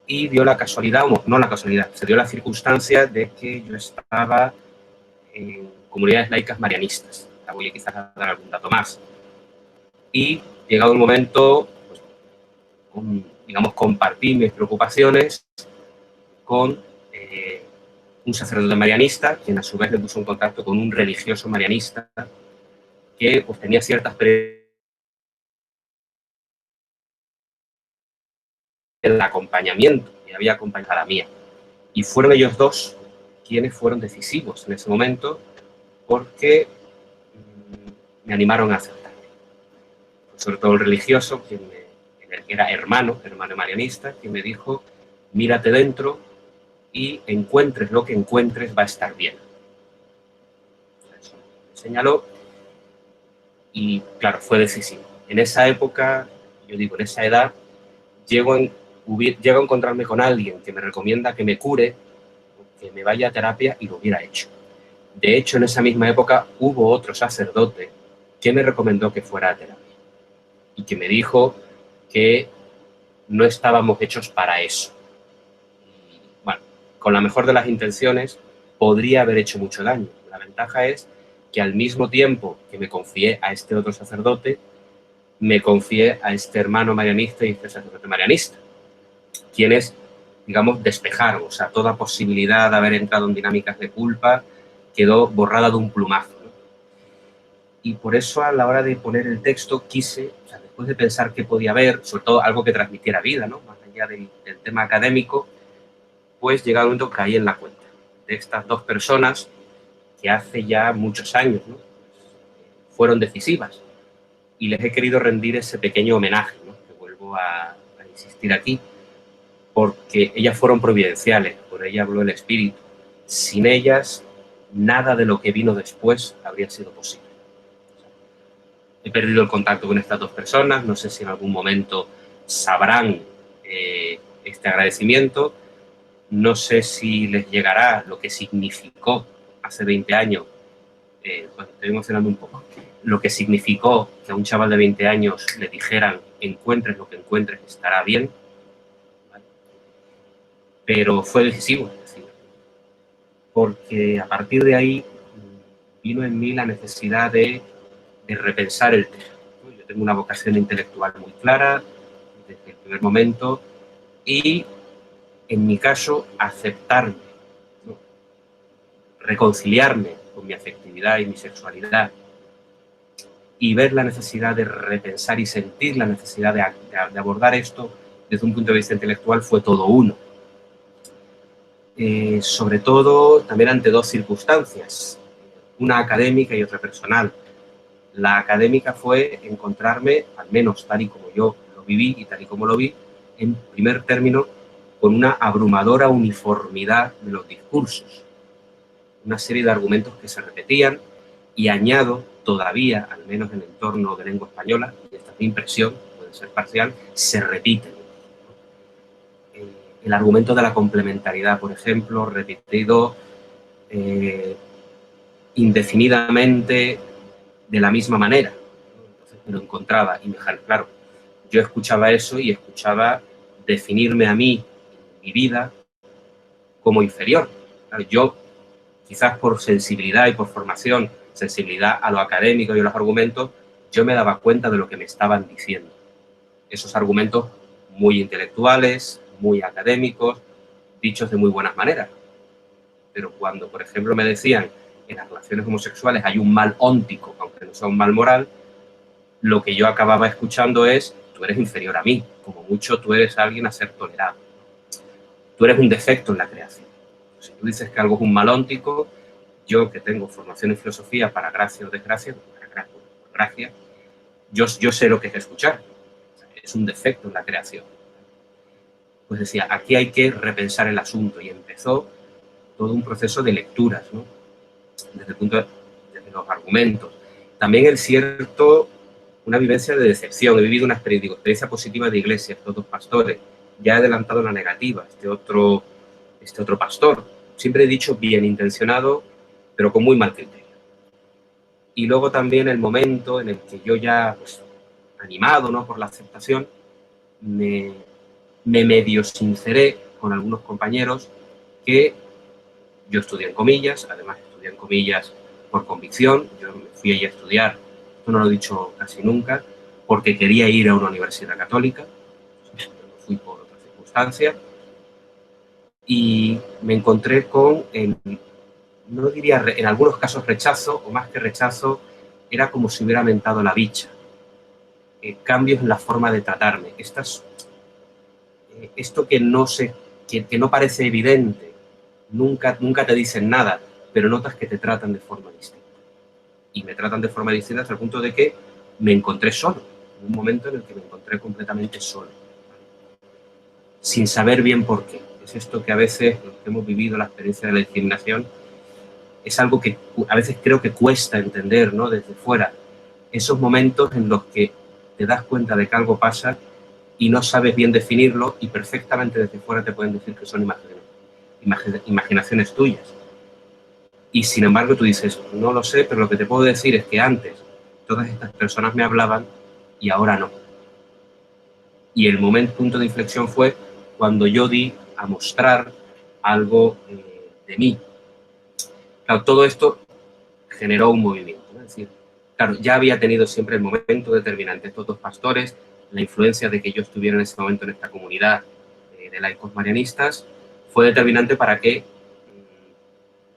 y dio la casualidad, o no la casualidad, se dio la circunstancia de que yo estaba en comunidades laicas marianistas. La voy a quizás a dar algún dato más. Y llegado el momento, pues, digamos, compartí mis preocupaciones con un sacerdote marianista, quien a su vez me puso en contacto con un religioso marianista que pues tenía ciertas el acompañamiento y había acompañado a la mía. Y fueron ellos dos quienes fueron decisivos en ese momento porque me animaron a aceptar. Sobre todo el religioso, quien era hermano marianista, que me dijo, mírate dentro y encuentres lo que encuentres, va a estar bien. Eso me señaló y, claro, fue decisivo. En esa época, yo digo, en esa edad, llego a encontrarme con alguien que me recomienda que me cure, que me vaya a terapia, y lo hubiera hecho. De hecho, en esa misma época hubo otro sacerdote que me recomendó que fuera a terapia y que me dijo que no estábamos hechos para eso. Y, bueno, con la mejor de las intenciones, podría haber hecho mucho daño. La ventaja es que al mismo tiempo que me confié a este otro sacerdote, me confié a este hermano marianista y este sacerdote marianista, quienes, digamos, despejaron, o sea, toda posibilidad de haber entrado en dinámicas de culpa quedó borrada de un plumazo, ¿no? Y por eso a la hora de poner el texto quise, o sea, después después de pensar qué podía haber, sobre todo algo que transmitiera vida, ¿no? Más allá del tema académico, pues llegado un momento caí en la cuenta de estas dos personas que hace ya muchos años, ¿no?, fueron decisivas, y les he querido rendir ese pequeño homenaje, ¿no?, que vuelvo a insistir aquí, porque ellas fueron providenciales, por ellas habló el Espíritu. Sin ellas, nada de lo que vino después habría sido posible. He perdido el contacto con estas dos personas, no sé si en algún momento sabrán este agradecimiento, no sé si les llegará lo que significó hace 20 años, bueno, estoy emocionando un poco, lo que significó que a un chaval de 20 años le dijeran encuentres lo que encuentres, estará bien, ¿vale? Pero fue decisivo, es decir, porque a partir de ahí vino en mí la necesidad de repensar el tema. Yo tengo una vocación intelectual muy clara desde el primer momento y, en mi caso, aceptarme, ¿no?, reconciliarme con mi afectividad y mi sexualidad y ver la necesidad de repensar y sentir la necesidad de abordar esto desde un punto de vista intelectual fue todo uno. Sobre todo también ante dos circunstancias, una académica y otra personal. La académica fue encontrarme, al menos tal y como yo lo viví y tal y como lo vi, en primer término, con una abrumadora uniformidad de los discursos. Una serie de argumentos que se repetían y añado todavía, al menos en el entorno de lengua española, y esta es mi impresión, puede ser parcial, se repiten. El argumento de la complementariedad, por ejemplo, repetido indefinidamente de la misma manera. Entonces me lo encontraba y claro, yo escuchaba eso y escuchaba definirme a mí, mi vida, como inferior. Claro, yo, quizás por sensibilidad y por formación, sensibilidad a lo académico y a los argumentos, yo me daba cuenta de lo que me estaban diciendo. Esos argumentos muy intelectuales, muy académicos, dichos de muy buenas maneras. Pero cuando, por ejemplo, me decían en las relaciones homosexuales hay un mal óntico, aunque no sea un mal moral, lo que yo acababa escuchando es, tú eres inferior a mí, como mucho tú eres alguien a ser tolerado. Tú eres un defecto en la creación. Si tú dices que algo es un mal óntico, yo que tengo formación en filosofía, para gracia o desgracia, para gracia, yo sé lo que es escuchar. Es un defecto en la creación. Pues decía, aquí hay que repensar el asunto, y empezó todo un proceso de lecturas, ¿no?, desde el punto de los argumentos. También una vivencia de decepción. He vivido una experiencia positiva de iglesia, estos dos pastores. Ya he adelantado la negativa, este otro pastor. Siempre he dicho bien intencionado, pero con muy mal criterio. Y luego también el momento en el que yo ya, pues, animado, ¿no?, por la aceptación, me medio sinceré con algunos compañeros que yo estudié en comillas, además estudié en comillas por convicción. Yo me fui allí a estudiar, esto no lo he dicho casi nunca, porque quería ir a una universidad católica, yo no fui por otra circunstancia, y me encontré con, no diría en algunos casos rechazo, o más que rechazo, era como si hubiera mentado la bicha. Cambios en la forma de tratarme. Esto que no parece evidente, nunca te dicen nada, pero notas que te tratan de forma distinta. Y me tratan de forma distinta hasta el punto de que me encontré solo, en un momento en el que me encontré completamente solo, sin saber bien por qué. Es esto que a veces, los que hemos vivido la experiencia de la discriminación, es algo que a veces creo que cuesta entender, ¿no?, desde fuera. Esos momentos en los que te das cuenta de que algo pasa y no sabes bien definirlo, y perfectamente desde fuera te pueden decir que son imaginaciones tuyas. Y sin embargo tú dices, no lo sé, pero lo que te puedo decir es que antes todas estas personas me hablaban y ahora no. Y el punto de inflexión fue cuando yo di a mostrar algo de mí. Claro, todo esto generó un movimiento, ¿no? Es decir, claro, ya había tenido siempre el momento determinante, estos dos pastores, la influencia de que yo estuviera en ese momento en esta comunidad de laicos marianistas, fue determinante para que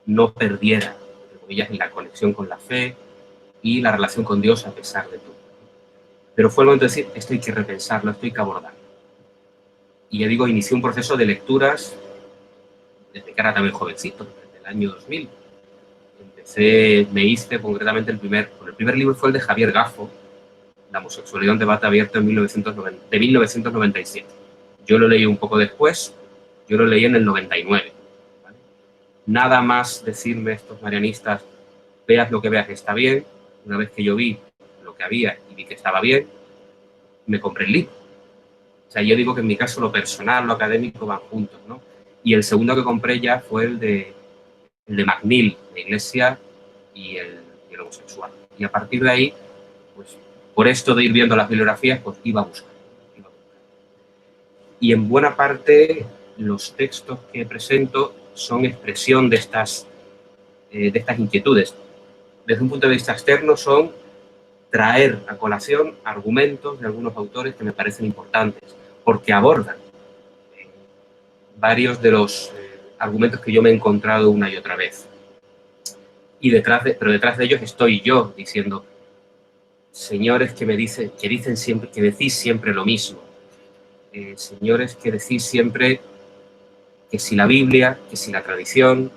no perdiera, entre comillas, la conexión con la fe y la relación con Dios a pesar de todo. Pero fue el momento de decir, esto hay que repensarlo, esto hay que abordarlo. Y ya digo, inicié un proceso de lecturas desde que era también jovencito, desde el año 2000. Me hice concretamente el primer libro fue el de Javier Gaffo, La homosexualidad, un debate abierto de 1997. Yo lo leí un poco después, yo lo leí en el 99. ¿Vale? Nada más decirme estos marianistas, veas lo que veas que está bien. Una vez que yo vi lo que había y vi que estaba bien, me compré el libro. O sea, yo digo que en mi caso lo personal, lo académico van juntos, ¿no? Y el segundo que compré ya fue el de McNeill, la Iglesia y el homosexual. Y a partir de ahí, pues, por esto de ir viendo las bibliografías, pues iba a buscar. Y en buena parte los textos que presento son expresión de estas inquietudes. Desde un punto de vista externo son traer a colación argumentos de algunos autores que me parecen importantes, porque abordan varios de los argumentos que yo me he encontrado una y otra vez. Pero detrás de ellos estoy yo diciendo, señores que decís siempre lo mismo, señores que decís siempre que si la Biblia, que si la tradición,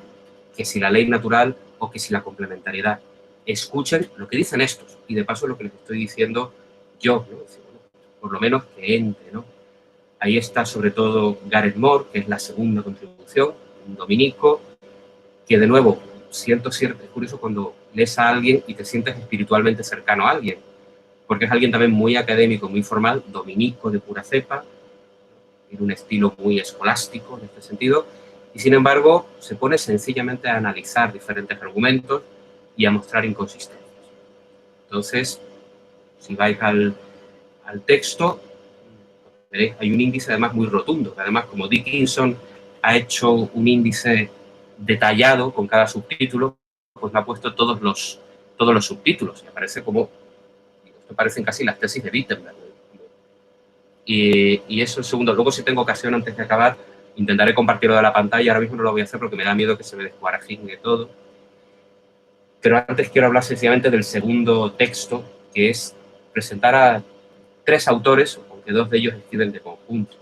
que si la ley natural o que si la complementariedad. Escuchen lo que dicen estos y de paso lo que les estoy diciendo yo, ¿no? Por lo menos que entre, ¿no? Ahí está sobre todo Gareth Moore, que es la segunda contribución, un dominico, que de nuevo es curioso cuando lees a alguien y te sientes espiritualmente cercano a alguien, porque es alguien también muy académico, muy formal, dominico de pura cepa, en un estilo muy escolástico en este sentido, y sin embargo se pone sencillamente a analizar diferentes argumentos y a mostrar inconsistencias. Entonces, si vais al texto, veréis, hay un índice además muy rotundo, que además como Dickinson ha hecho un índice detallado con cada subtítulo, pues me ha puesto todos los subtítulos, y aparece como, esto parecen casi las tesis de Wittenberg. Y eso el segundo. Luego, si tengo ocasión, antes de acabar, intentaré compartirlo de la pantalla. Ahora mismo no lo voy a hacer porque me da miedo que se me descuarajingue todo. Pero antes quiero hablar sencillamente del segundo texto, que es presentar a 3 autores, aunque 2 de ellos escriben de conjunto.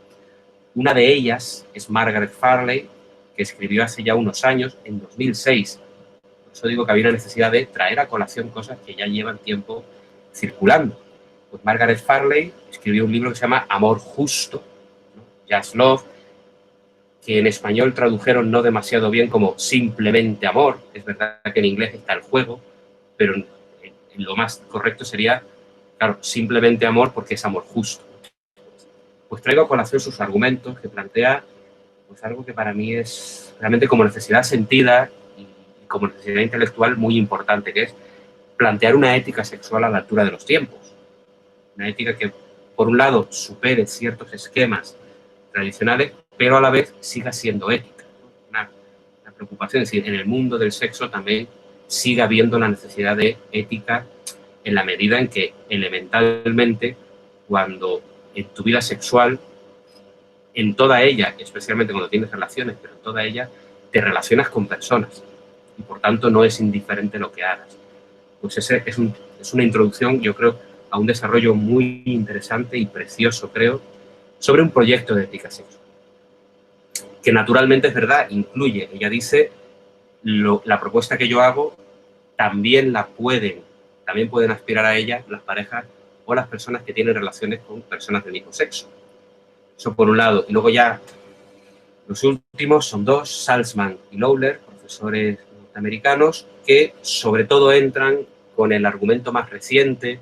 Una de ellas es Margaret Farley, que escribió hace ya unos años, en 2006. Por eso digo que había una necesidad de traer a colación cosas que ya llevan tiempo circulando. Pues Margaret Farley escribió un libro que se llama Amor Justo, ¿no? Just Love, que en español tradujeron no demasiado bien como Simplemente Amor. Es verdad que en inglés está el juego, pero en lo más correcto sería, claro, Simplemente Amor porque es amor justo. Pues traigo a colación sus argumentos que plantea pues algo que para mí es realmente como necesidad sentida y como necesidad intelectual muy importante, que es plantear una ética sexual a la altura de los tiempos. Una ética que, por un lado, supere ciertos esquemas tradicionales, pero a la vez siga siendo ética. Una preocupación, es decir, en el mundo del sexo también sigue habiendo la necesidad de ética en la medida en que, elementalmente, cuando en tu vida sexual, en toda ella, especialmente cuando tienes relaciones, pero en toda ella, te relacionas con personas y, por tanto, no es indiferente lo que hagas. Pues ese es una introducción, yo creo, a un desarrollo muy interesante y precioso, creo, sobre un proyecto de ética sexual. Que naturalmente es verdad, incluye, ella dice, la propuesta que yo hago también pueden aspirar a ella las parejas o las personas que tienen relaciones con personas del mismo sexo. Eso por un lado. Y luego ya los últimos son 2, Salzman y Lawler, profesores norteamericanos, que sobre todo entran con el argumento más reciente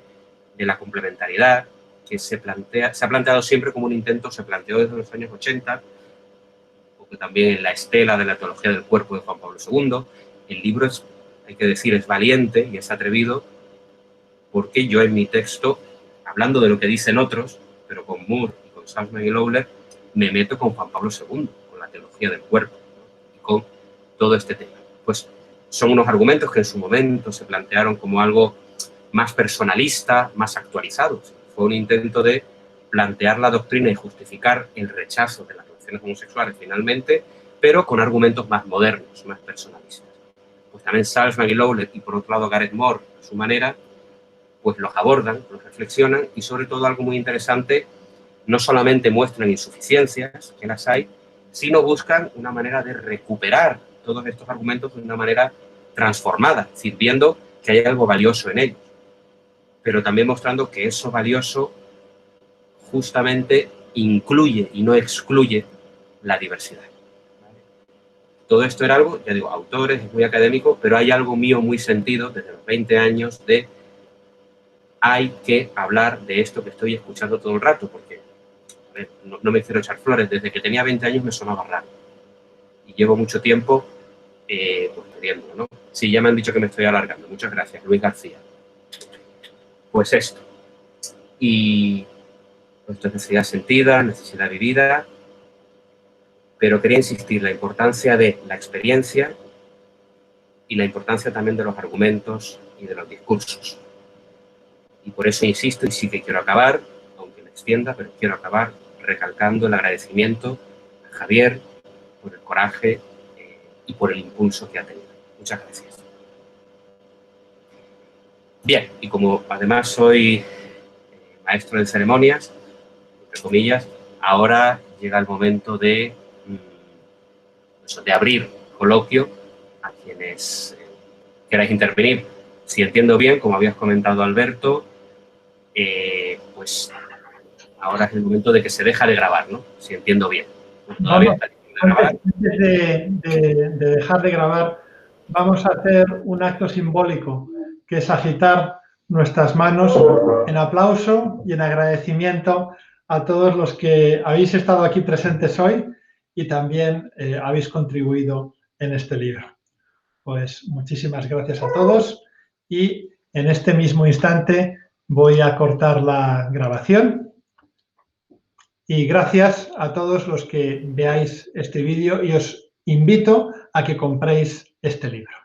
de la complementariedad, que se ha planteado siempre como un intento, se planteó desde los años 80, porque también en la estela de la teología del cuerpo de Juan Pablo II. El libro hay que decir, es valiente y es atrevido, porque yo en mi texto, hablando de lo que dicen otros, pero con Moore y con Salzman y Lawler, me meto con Juan Pablo II, con la teología del cuerpo, ¿no? Y con todo este tema. Pues son unos argumentos que en su momento se plantearon como algo más personalista, más actualizado. Fue un intento de plantear la doctrina y justificar el rechazo de las relaciones homosexuales finalmente, pero con argumentos más modernos, más personalistas. Pues también Salzman y Lawler, y por otro lado Gareth Moore, a su manera, pues los abordan, los reflexionan y sobre todo algo muy interesante, no solamente muestran insuficiencias, que las hay, sino buscan una manera de recuperar todos estos argumentos de una manera transformada, es decir, viendo que hay algo valioso en ellos, pero también mostrando que eso valioso justamente incluye y no excluye la diversidad. Todo esto era algo, ya digo, autores, es muy académico, pero hay algo mío muy sentido desde los 20 años de hay que hablar de esto que estoy escuchando todo el rato, porque a ver, no me quiero echar flores, desde que tenía 20 años me sonaba raro. Y llevo mucho tiempo pues queriendo, ¿no? Sí, ya me han dicho que me estoy alargando. Muchas gracias, Luis García. Pues esto. Y esto es necesidad sentida, necesidad vivida, pero quería insistir la importancia de la experiencia y la importancia también de los argumentos y de los discursos. Y por eso insisto, y sí que quiero acabar, aunque me extienda, pero quiero acabar recalcando el agradecimiento a Javier por el coraje y por el impulso que ha tenido. Muchas gracias. Bien, y como además soy maestro de ceremonias, entre comillas, ahora llega el momento de abrir coloquio a quienes queráis intervenir. Si entiendo bien, como habías comentado Alberto, pues ahora es el momento de que se deja de grabar, ¿no? Si entiendo bien. Antes de dejar de grabar, vamos a hacer un acto simbólico, que es agitar nuestras manos en aplauso y en agradecimiento a todos los que habéis estado aquí presentes hoy y también habéis contribuido en este libro. Pues muchísimas gracias a todos y en este mismo instante voy a cortar la grabación. Y gracias a todos los que veáis este vídeo y os invito a que compréis este libro.